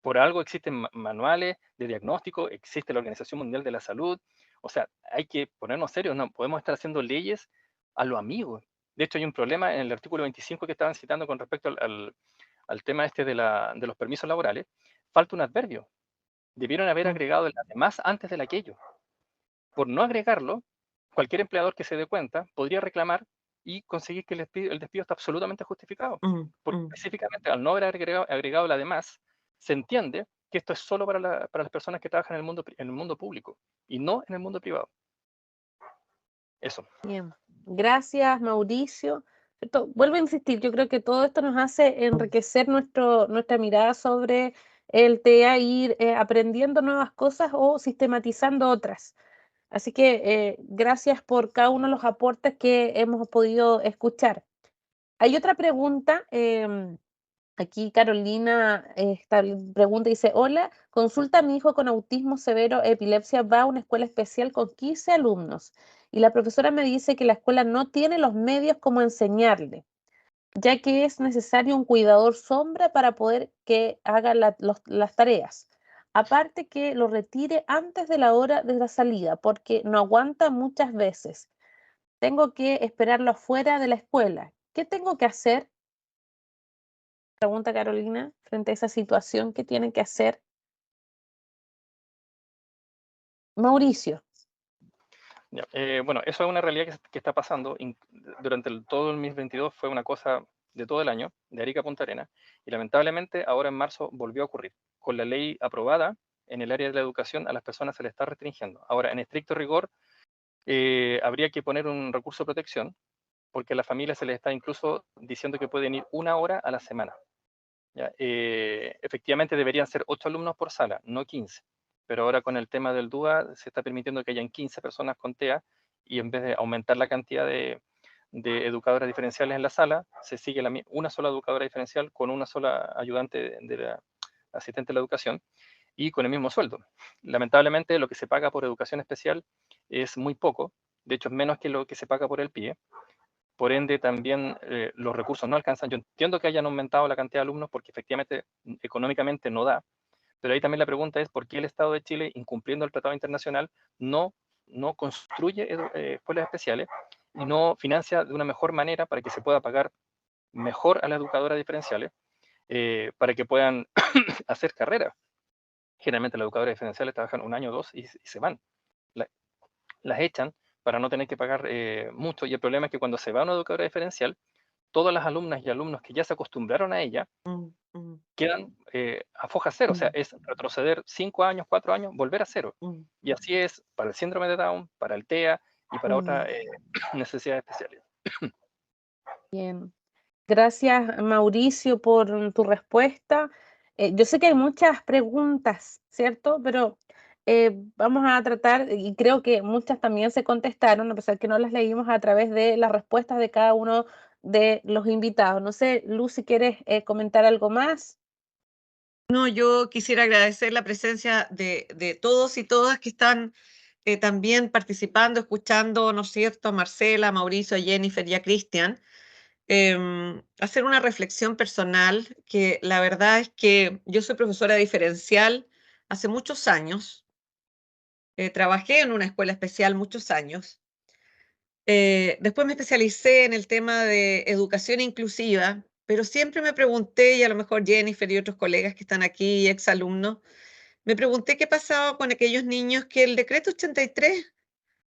por algo existen manuales de diagnóstico, existe la Organización Mundial de la Salud. O sea, hay que ponernos serios. No podemos estar haciendo leyes a lo amigo. De hecho, hay un problema en el artículo 25 que estaban citando con respecto al tema este de los permisos laborales. Falta un adverbio. Debieron haber agregado el además antes del aquello. Por no agregarlo, cualquier empleador que se dé cuenta podría reclamar y conseguir que el despido está absolutamente justificado. Porque específicamente, al no haber agregado el además, se entiende que esto es solo para las personas que trabajan en el mundo público y no en el mundo privado. Eso. Bien, gracias Mauricio. Vuelvo a insistir, yo creo que todo esto nos hace enriquecer nuestra mirada sobre el TEA, ir aprendiendo nuevas cosas o sistematizando otras. Así que gracias por cada uno de los aportes que hemos podido escuchar. Hay otra pregunta Aquí Carolina pregunta, dice, hola, consulta a mi hijo con autismo severo, epilepsia, va a una escuela especial con 15 alumnos y la profesora me dice que la escuela no tiene los medios como enseñarle, ya que es necesario un cuidador sombra para poder que haga las tareas. Aparte que lo retire antes de la hora de la salida, porque no aguanta muchas veces. Tengo que esperarlo afuera de la escuela. ¿Qué tengo que hacer? Pregunta Carolina, frente a esa situación, ¿qué tienen que hacer? Mauricio. Ya, bueno, eso es una realidad que está pasando. Durante todo el 2022 fue una cosa de todo el año, de Arica a Punta Arenas, y lamentablemente ahora en marzo volvió a ocurrir. Con la ley aprobada en el área de la educación, a las personas se les está restringiendo. Ahora, en estricto rigor, habría que poner un recurso de protección, porque a las familias se les está incluso diciendo que pueden ir 1 hora a la semana. ¿Ya? Efectivamente deberían ser 8 alumnos por sala, no 15. Pero ahora con el tema del DUA se está permitiendo que hayan 15 personas con TEA y en vez de aumentar la cantidad de educadoras diferenciales en la sala, se sigue una sola educadora diferencial con una sola ayudante de la asistente de la educación y con el mismo sueldo. Lamentablemente lo que se paga por educación especial es muy poco, de hecho es menos que lo que se paga por el PIE. Por ende, también los recursos no alcanzan. Yo entiendo que hayan aumentado la cantidad de alumnos porque efectivamente económicamente no da, pero ahí también la pregunta es por qué el Estado de Chile, incumpliendo el Tratado Internacional, no construye escuelas especiales y no financia de una mejor manera para que se pueda pagar mejor a las educadoras diferenciales, para que puedan hacer carrera. Generalmente las educadoras diferenciales trabajan 1 año o 2 y se van. Las echan para no tener que pagar mucho, y el problema es que cuando se va a una educadora diferencial, todas las alumnas y alumnos que ya se acostumbraron a ella quedan a foja cero, o sea, es retroceder 5 años, 4 años, volver a cero. Y así es para el síndrome de Down, para el TEA y para otras necesidades especiales. Bien. Gracias, Mauricio, por tu respuesta. Yo sé que hay muchas preguntas, ¿cierto? Pero vamos a tratar, y creo que muchas también se contestaron, a pesar que no las leímos a través de las respuestas de cada uno de los invitados. No sé, Luz, si quieres comentar algo más. No, yo quisiera agradecer la presencia de todos y todas que están también participando, escuchando, ¿no es cierto?, a Marcela, a Mauricio, a Jennifer y a Cristian. Hacer una reflexión personal, que la verdad es que yo soy profesora diferencial hace muchos años. Trabajé en una escuela especial muchos años. Después me especialicé en el tema de educación inclusiva, pero siempre me pregunté, y a lo mejor Jennifer y otros colegas que están aquí, exalumnos, me pregunté qué pasaba con aquellos niños que el decreto 83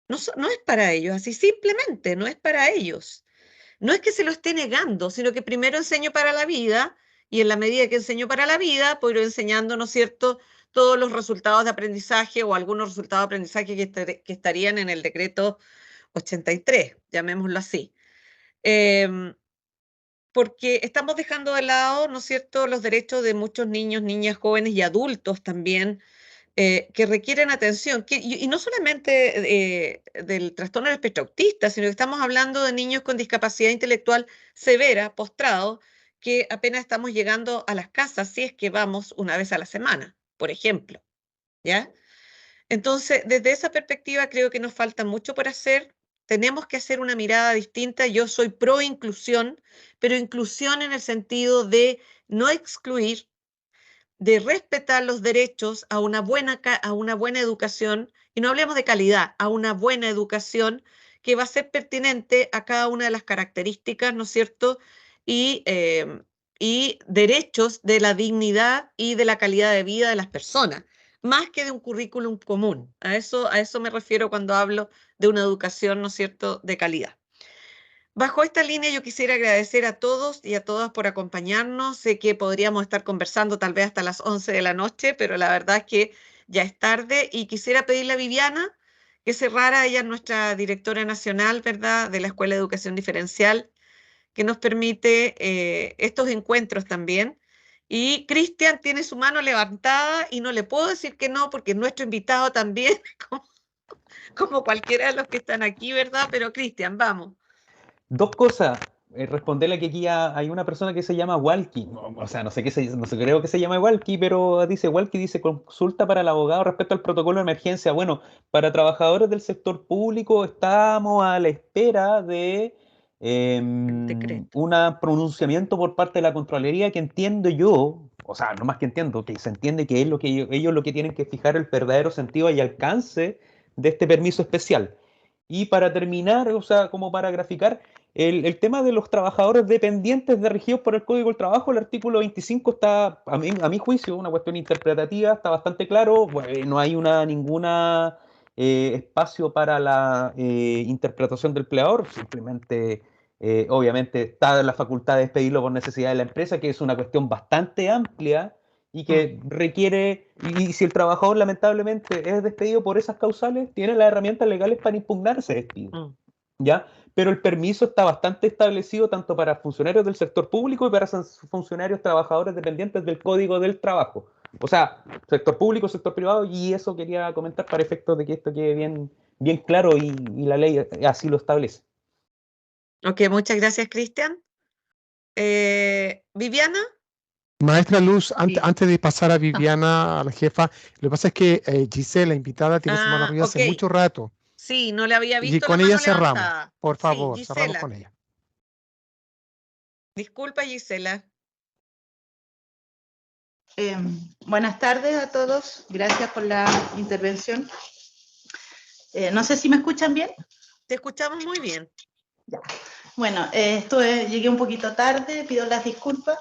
no es para ellos, así simplemente no es para ellos. No es que se lo esté negando, sino que primero enseño para la vida, y en la medida que enseño para la vida, puedo ir enseñando, ¿no es cierto?, todos los resultados de aprendizaje o algunos resultados de aprendizaje que estarían en el decreto 83, llamémoslo así. Porque estamos dejando de lado, ¿no es cierto?, los derechos de muchos niños, niñas, jóvenes y adultos también, que requieren atención, y no solamente del trastorno del espectro autista, sino que estamos hablando de niños con discapacidad intelectual severa, postrados, que apenas estamos llegando a las casas si es que vamos una vez a la semana, por ejemplo, ¿ya? Entonces, desde esa perspectiva creo que nos falta mucho por hacer. Tenemos que hacer una mirada distinta. Yo soy pro inclusión, pero inclusión en el sentido de no excluir, de respetar los derechos a una buena educación, y no hablemos de calidad, a una buena educación que va a ser pertinente a cada una de las características, ¿no es cierto?, y derechos de la dignidad y de la calidad de vida de las personas, más que de un currículum común. A eso me refiero cuando hablo de una educación, ¿no es cierto?, de calidad. Bajo esta línea yo quisiera agradecer a todos y a todas por acompañarnos. Sé que podríamos estar conversando tal vez hasta las 11 de la noche, pero la verdad es que ya es tarde, y quisiera pedirle a Viviana que cerrara. Ella es nuestra directora nacional, ¿verdad?, de la Escuela de Educación Diferencial, que nos permite estos encuentros también. Y Cristian tiene su mano levantada y no le puedo decir que no, porque es nuestro invitado también, como cualquiera de los que están aquí, ¿verdad? Pero Cristian, vamos. Dos cosas. responderle que aquí hay una persona que se llama Walkie, o sea, no sé creo que se llama Walkie, pero dice Walkie, dice consulta para el abogado respecto al protocolo de emergencia. Bueno, para trabajadores del sector público estamos a la espera de un pronunciamiento por parte de la Contraloría que entiendo yo, o sea, no más que entiendo, que se entiende que es lo que ellos lo que tienen que fijar el verdadero sentido y alcance de este permiso especial. Y para terminar, o sea, como para graficar, el tema de los trabajadores dependientes regidos por el Código del Trabajo, el artículo 25 está, a mi juicio, una cuestión interpretativa, está bastante claro, no hay ninguna espacio para la interpretación del empleador, simplemente, obviamente, está en la facultad de despedirlo por necesidad de la empresa, que es una cuestión bastante amplia y que requiere, y si el trabajador lamentablemente es despedido por esas causales, tiene las herramientas legales para impugnar ese despido, ¿ya? Pero el permiso está bastante establecido tanto para funcionarios del sector público y para funcionarios trabajadores dependientes del Código del Trabajo. O sea, sector público, sector privado, y eso quería comentar para efectos de que esto quede bien claro y la ley así lo establece. Ok, muchas gracias, Cristian. ¿Viviana? Maestra Luz, Sí. antes de pasar a Viviana, a la jefa, lo que pasa es que Gisela, la invitada, tiene su mano arriba ok. hace mucho rato. Sí, no le había Y visto con la ella mano cerramos. levantada. Por Sí, favor, cerramos Gisela. con ella. Disculpa, Gisela. Buenas tardes a todos, gracias por la intervención. No sé si me escuchan bien. Te escuchamos muy bien. Ya. Bueno, llegué un poquito tarde, pido las disculpas.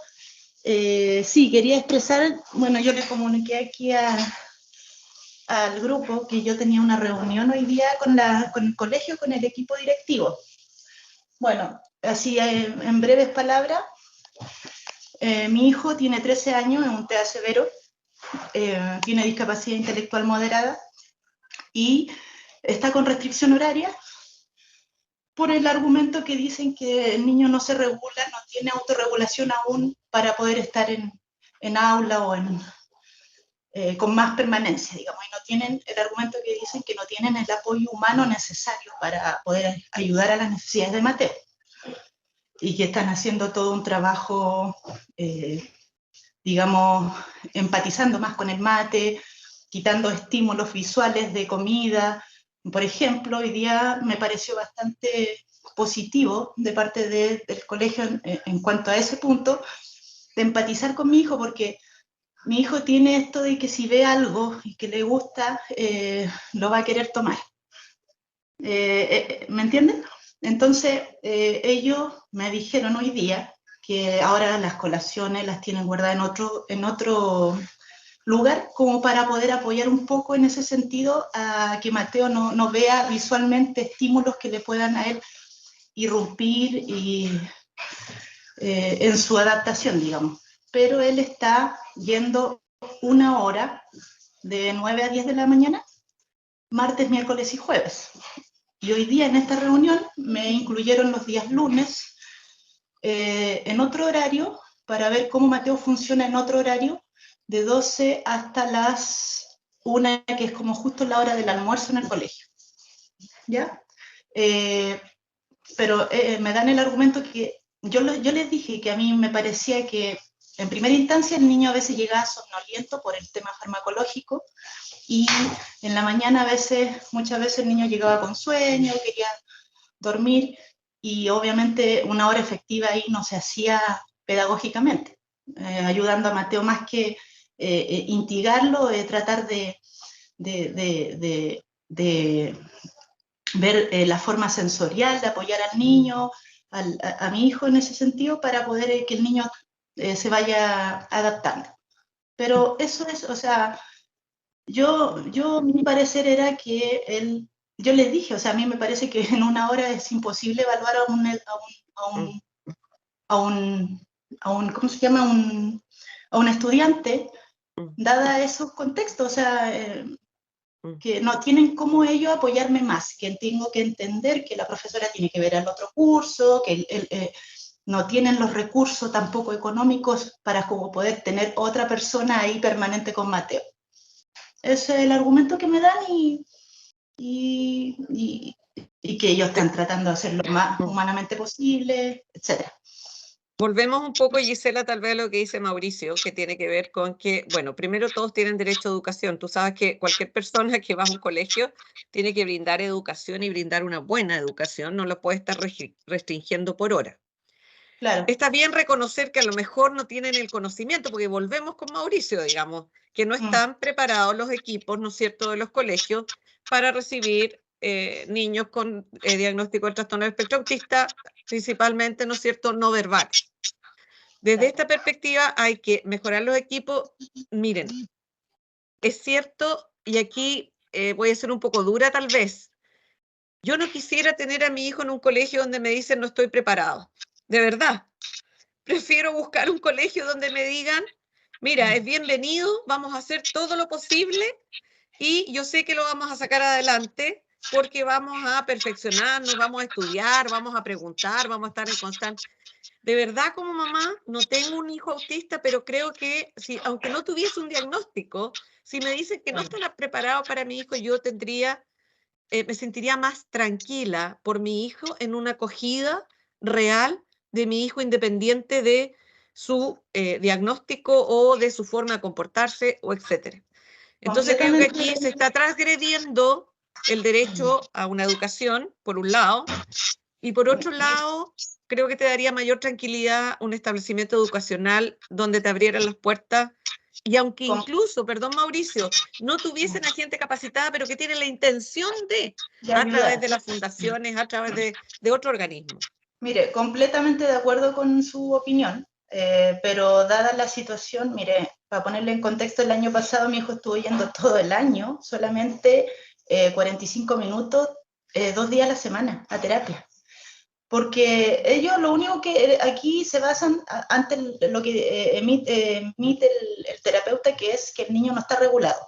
Sí, quería expresar, bueno, yo le comuniqué aquí al grupo que yo tenía una reunión hoy día con el colegio, con el equipo directivo. Bueno, así en breves palabras, mi hijo tiene 13 años, es un TEA severo, tiene discapacidad intelectual moderada y está con restricción horaria por el argumento que dicen que el niño no se regula, no tiene autorregulación aún para poder estar en aula o con más permanencia, digamos, y no tienen el argumento que dicen que no tienen el apoyo humano necesario para poder ayudar a las necesidades de Mateo, y que están haciendo todo un trabajo, digamos, empatizando más con el mate, quitando estímulos visuales de comida. Por ejemplo, hoy día me pareció bastante positivo de parte del colegio en cuanto a ese punto, de empatizar con mi hijo, porque mi hijo tiene esto de que si ve algo y que le gusta, lo va a querer tomar. ¿Me entienden? Entonces, ellos me dijeron hoy día que ahora las colaciones las tienen guardadas en otro lugar, como para poder apoyar un poco en ese sentido a que Mateo no vea visualmente estímulos que le puedan a él irrumpir en su adaptación, digamos. Pero él está yendo 1 hora de 9 a 10 de la mañana, martes, miércoles y jueves. Y hoy día en esta reunión me incluyeron los días lunes en otro horario para ver cómo Mateo funciona en otro horario, de 12 hasta las 1, que es como justo la hora del almuerzo en el colegio. ¿Ya? Pero me dan el argumento que yo les dije que a mí me parecía que en primera instancia el niño a veces llegaba somnoliento por el tema farmacológico, y en la mañana muchas veces el niño llegaba con sueño, quería dormir, y obviamente 1 hora efectiva ahí no se hacía pedagógicamente, ayudando a Mateo más que instigarlo, tratar de ver la forma sensorial, de apoyar al niño, a mi hijo en ese sentido, para poder que el niño se vaya adaptando. Pero eso es, o sea, mi parecer era que yo les dije, o sea, a mí me parece que en 1 hora es imposible evaluar ¿cómo se llama? A un estudiante, dada esos contextos, o sea, que no tienen cómo ellos apoyarme más, que tengo que entender que la profesora tiene que ver al otro curso, que no tienen los recursos tampoco económicos para como poder tener otra persona ahí permanente con Mateo. Ese es el argumento que me dan, y y que ellos están tratando de hacer lo más humanamente posible, etc. Volvemos un poco, Gisela, tal vez a lo que dice Mauricio, que tiene que ver con que, bueno, primero todos tienen derecho a educación. Tú sabes que cualquier persona que va a un colegio tiene que brindar educación y brindar una buena educación, no lo puede estar restringiendo por hora. Claro. Está bien reconocer que a lo mejor no tienen el conocimiento, porque volvemos con Mauricio, digamos, que no están preparados los equipos, ¿no es cierto?, de los colegios para recibir niños con diagnóstico de trastorno del espectro autista, principalmente, ¿no es cierto?, no verbales. Desde esta perspectiva hay que mejorar los equipos. Miren, es cierto, y aquí voy a ser un poco dura tal vez, yo no quisiera tener a mi hijo en un colegio donde me dicen no estoy preparado, de verdad. Prefiero buscar un colegio donde me digan, mira, es bienvenido, vamos a hacer todo lo posible y yo sé que lo vamos a sacar adelante porque vamos a perfeccionarnos, vamos a estudiar, vamos a preguntar, vamos a estar en constante. De verdad, como mamá, no tengo un hijo autista, pero creo que si, aunque no tuviese un diagnóstico, si me dicen que no estará preparado para mi hijo, yo tendría, me sentiría más tranquila por mi hijo en una acogida real de mi hijo independiente de su diagnóstico o de su forma de comportarse o etcétera. Entonces creo que aquí se está transgrediendo el derecho a una educación, por un lado, y por otro lado, creo que te daría mayor tranquilidad un establecimiento educacional donde te abrieran las puertas y aunque incluso, perdón Mauricio, no tuviesen a gente capacitada, pero que tienen la intención de a través de las fundaciones, a través de otro organismo. Mire, completamente de acuerdo con su opinión, pero dada la situación, mire, para ponerle en contexto, el año pasado mi hijo estuvo yendo todo el año, solamente 45 minutos, 2 días a la semana, a terapia. Porque ellos lo único que aquí se basan ante lo que emite el terapeuta, que es que el niño no está regulado.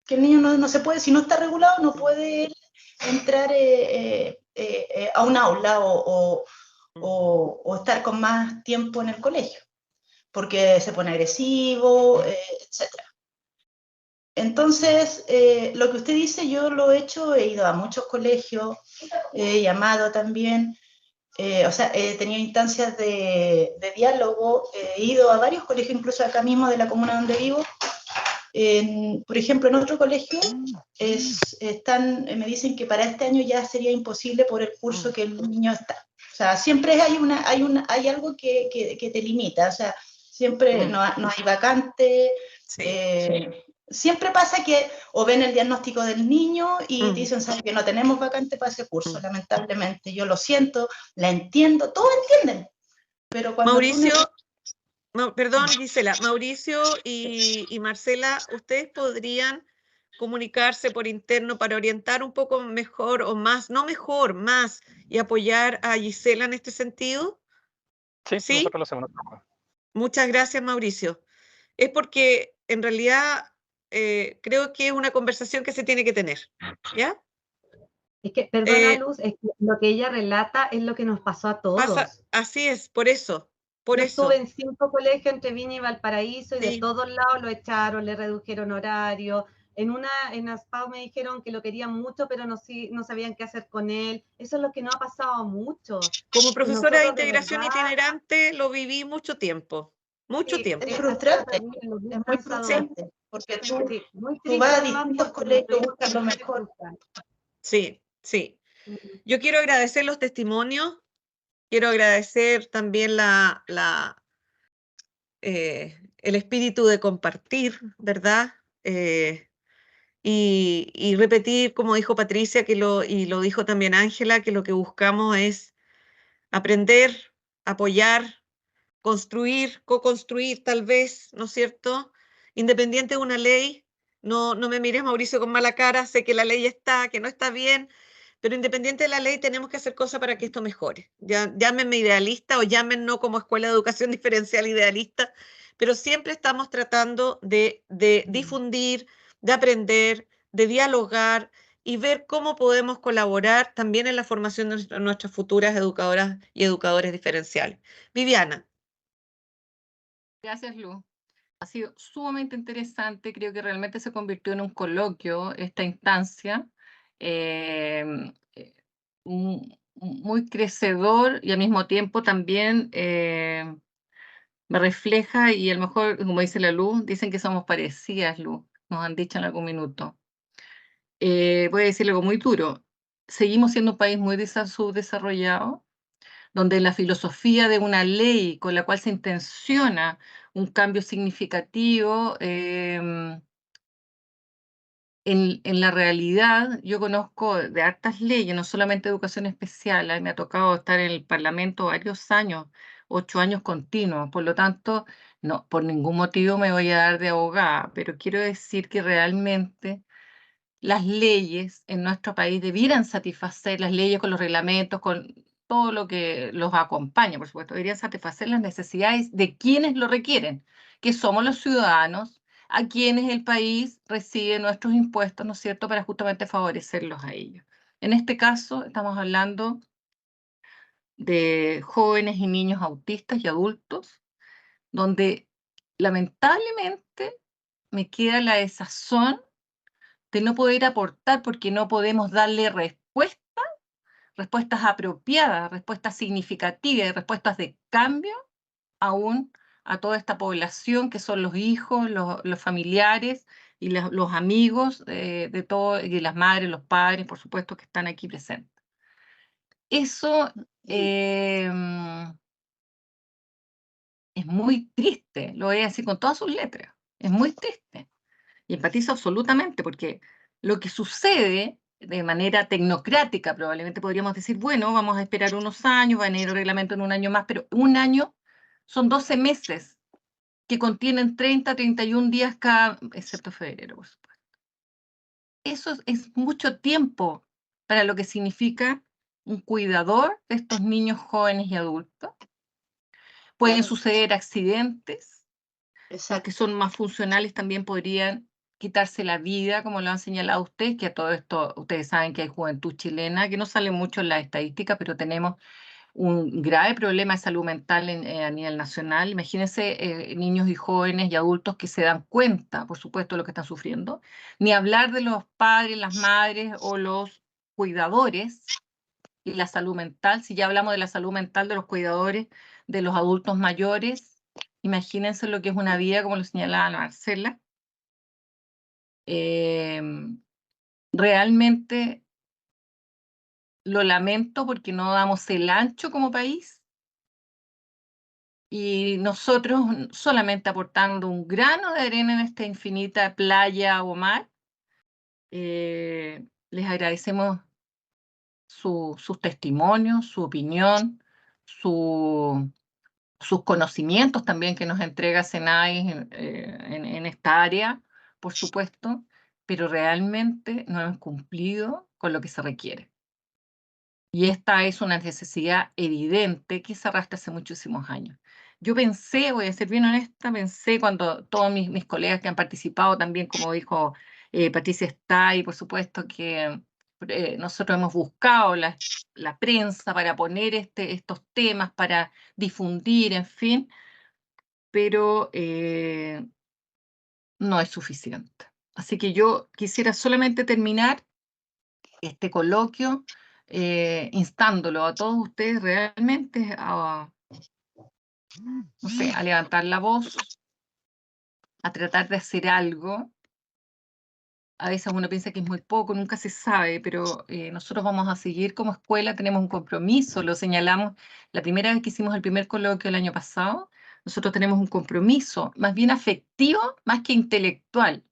Que el niño no se puede, si no está regulado, no puede entrar a un aula o estar con más tiempo en el colegio, porque se pone agresivo, etc. Entonces, lo que usted dice, yo lo he hecho, he ido a muchos colegios, he llamado también, o sea, he tenido instancias de diálogo, he ido a varios colegios, incluso acá mismo de la comuna donde vivo. Por ejemplo, en otro colegio me dicen que para este año ya sería imposible por el curso que el niño está. O sea, siempre hay algo que te limita, o sea, siempre no hay vacante. Siempre pasa que o ven el diagnóstico del niño y te dicen, ¿sabes que no tenemos vacante para ese curso? Lamentablemente, yo lo siento, la entiendo, todos entienden. Pero cuando Mauricio, perdón Gisela, Mauricio y Marcela, ¿ustedes podrían comunicarse por interno para orientar un poco mejor o más, no mejor, más, y apoyar a Gisela en este sentido? Sí, nosotros lo hacemos. Muchas gracias, Mauricio. Es porque en realidad creo que es una conversación que se tiene que tener, ¿ya? Es que, perdona Luz, es que lo que ella relata es lo que nos pasó a todos. Así es, por eso. Yo estuve en 5 colegios entre Viña y Valparaíso y de todos lados lo echaron, le redujeron horario. En Aspao me dijeron que lo querían mucho, pero no sabían qué hacer con él. Eso es lo que no ha pasado mucho. Como profesora de integración itinerante lo viví mucho tiempo. Mucho tiempo. Es frustrante, es muy frustrante, porque tú vas a distintos colegios, buscas lo mejor. Sí. Yo quiero agradecer los testimonios, quiero agradecer también el espíritu de compartir, ¿verdad? Y repetir, como dijo Patricia, y lo dijo también Ángela, que lo que buscamos es aprender, apoyar, construir, co-construir tal vez, ¿no es cierto? Independiente de una ley, no me mires, Mauricio, con mala cara, sé que la ley está, que no está bien, pero independiente de la ley tenemos que hacer cosas para que esto mejore. Llámenme idealista o llámennos como Escuela de Educación Diferencial idealista, pero siempre estamos tratando de difundir, de aprender, de dialogar y ver cómo podemos colaborar también en la formación de nuestras futuras educadoras y educadores diferenciales. Viviana. Gracias, Luz. Ha sido sumamente interesante. Creo que realmente se convirtió en un coloquio esta instancia. muy crecedor y al mismo tiempo también me refleja, y a lo mejor, como dice la Luz, dicen que somos parecidas, Luz, nos han dicho en algún minuto. Voy a decir algo muy duro. Seguimos siendo un país muy subdesarrollado, donde la filosofía de una ley con la cual se intenciona un cambio significativo, en la realidad, yo conozco de hartas leyes, no solamente educación especial, a mí me ha tocado estar en el Parlamento varios años, 8 años continuos, por lo tanto, no, por ningún motivo me voy a dar de abogada, pero quiero decir que realmente las leyes en nuestro país debieran satisfacer, las leyes con los reglamentos, con todo lo que los acompaña, por supuesto, deberían satisfacer las necesidades de quienes lo requieren, que somos los ciudadanos, a quienes el país recibe nuestros impuestos, ¿no es cierto?, para justamente favorecerlos a ellos. En este caso, estamos hablando de jóvenes y niños autistas y adultos, donde lamentablemente me queda la desazón de no poder aportar porque no podemos darle respuestas apropiadas, respuestas significativas, respuestas de cambio aún a toda esta población que son los hijos, los familiares y los amigos de todo, y las madres, los padres, por supuesto, que están aquí presentes. Eso es muy triste, lo voy a decir con todas sus letras, es muy triste. Y empatizo absolutamente, porque lo que sucede de manera tecnocrática, probablemente podríamos decir, bueno, vamos a esperar unos años, va a venir el reglamento en un año más, pero un año son 12 meses que contienen 30, 31 días cada, excepto febrero, por supuesto. Eso es mucho tiempo para lo que significa un cuidador de estos niños, jóvenes y adultos. Pueden suceder accidentes, que son más funcionales, también podrían quitarse la vida, como lo han señalado ustedes, que a todo esto, ustedes saben que hay juventud chilena, que no sale mucho en las estadísticas, pero tenemos un grave problema de salud mental a nivel nacional. Imagínense niños y jóvenes y adultos que se dan cuenta, por supuesto, de lo que están sufriendo. Ni hablar de los padres, las madres o los cuidadores y la salud mental. Si ya hablamos de la salud mental de los cuidadores, de los adultos mayores, imagínense lo que es una vida, como lo señalaba Marcela. Realmente lo lamento porque no damos el ancho como país, y nosotros solamente aportando un grano de arena en esta infinita playa o mar, les agradecemos sus testimonios, su opinión, sus conocimientos también que nos entrega SENAI en esta área, por supuesto, pero realmente no hemos cumplido con lo que se requiere. Y esta es una necesidad evidente que se arrastra hace muchísimos años. Yo pensé, voy a ser bien honesta, pensé cuando todos mis colegas que han participado también, como dijo Patricia Stay, por supuesto que nosotros hemos buscado la prensa para poner estos temas, para difundir, en fin, pero no es suficiente. Así que yo quisiera solamente terminar este coloquio instándolo a todos ustedes realmente a, no sé, a levantar la voz, a tratar de hacer algo. A veces uno piensa que es muy poco, nunca se sabe, pero nosotros vamos a seguir como escuela, tenemos un compromiso, lo señalamos la primera vez que hicimos el primer coloquio el año pasado. Nosotros tenemos un compromiso más bien afectivo, más que intelectual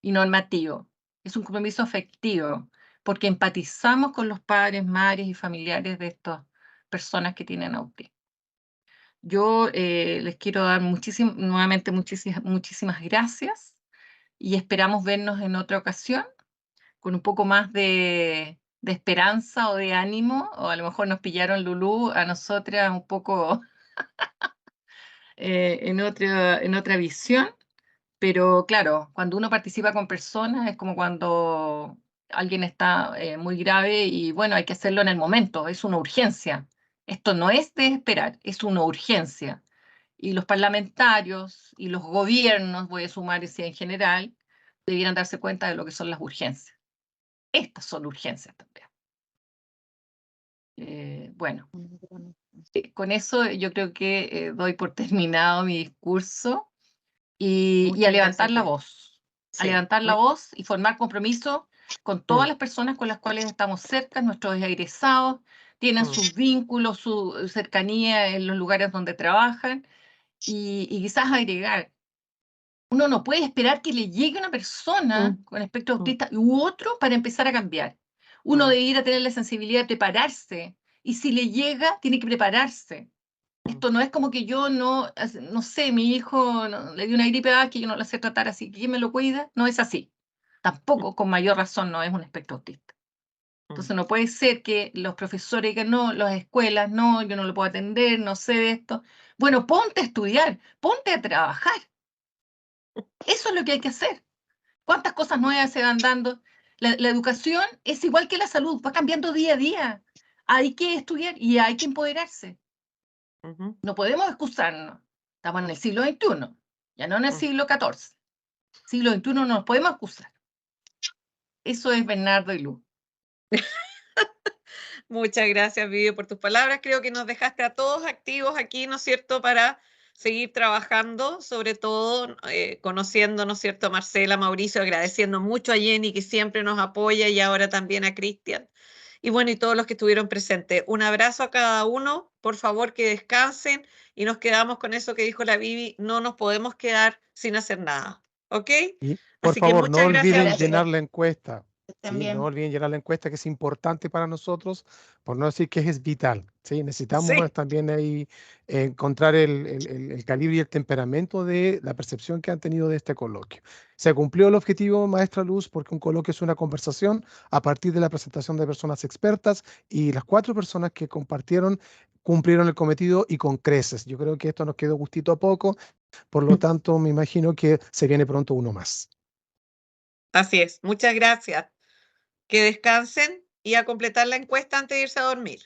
y normativo. Es un compromiso afectivo, porque empatizamos con los padres, madres y familiares de estas personas que tienen autismo. Yo les quiero dar nuevamente muchísimas gracias, y esperamos vernos en otra ocasión con un poco más de esperanza o de ánimo, o a lo mejor nos pillaron Lulú a nosotras un poco en otra visión. Pero claro, cuando uno participa con personas es como cuando alguien está muy grave y bueno, hay que hacerlo en el momento, es una urgencia. Esto no es de esperar, es una urgencia. Y los parlamentarios y los gobiernos, voy a sumar ese en general, debieran darse cuenta de lo que son las urgencias. Estas son urgencias también. Bueno, con eso yo creo que doy por terminado mi discurso y a Muchas levantar gracias, la Vivi. voz, a Sí, levantar la voz y formar compromiso con todas las personas con las cuales estamos cerca, nuestros egresados, tienen sus vínculos, su cercanía en los lugares donde trabajan y quizás agregar. Uno no puede esperar que le llegue una persona con espectro autista u otro para empezar a cambiar. Uno debe ir a tener la sensibilidad de prepararse y si le llega, tiene que prepararse. Esto no es como que yo no sé, mi hijo le dio una gripe A que yo no la sé tratar así, ¿quién me lo cuida? No es así. Tampoco, con mayor razón, no es un espectro autista. Entonces no puede ser que los profesores digan, no, las escuelas, no, yo no lo puedo atender, no sé de esto. Bueno, ponte a estudiar, ponte a trabajar. Eso es lo que hay que hacer. ¿Cuántas cosas nuevas se van dando? La educación es igual que la salud, va cambiando día a día. Hay que estudiar y hay que empoderarse. No podemos excusarnos. Estamos en el siglo XXI, ya no en el siglo XIV. Siglo XXI no nos podemos excusar. Eso es Bernardo y Luz. Muchas gracias, Vivi, por tus palabras. Creo que nos dejaste a todos activos aquí, ¿no es cierto?, para seguir trabajando, sobre todo conociendo, ¿no es cierto?, a Marcela, Mauricio, agradeciendo mucho a Jenny que siempre nos apoya y ahora también a Cristian. Y bueno, y todos los que estuvieron presentes. Un abrazo a cada uno, por favor que descansen y nos quedamos con eso que dijo la Vivi, no nos podemos quedar sin hacer nada, ¿ok? Y por Así que favor, no muchas gracias. olviden llenar la encuesta. ¿Sí? También. No olviden llenar la encuesta, que es importante para nosotros, por no decir que es vital. ¿Sí? Necesitamos Sí. también ahí encontrar el calibre y el temperamento de la percepción que han tenido de este coloquio. Se cumplió el objetivo, maestra Luz, porque un coloquio es una conversación a partir de la presentación de personas expertas y las 4 personas que compartieron cumplieron el cometido y con creces. Yo creo que esto nos quedó gustito a poco, por lo tanto me imagino que se viene pronto uno más. Así es, muchas gracias. Que descansen y a completar la encuesta antes de irse a dormir.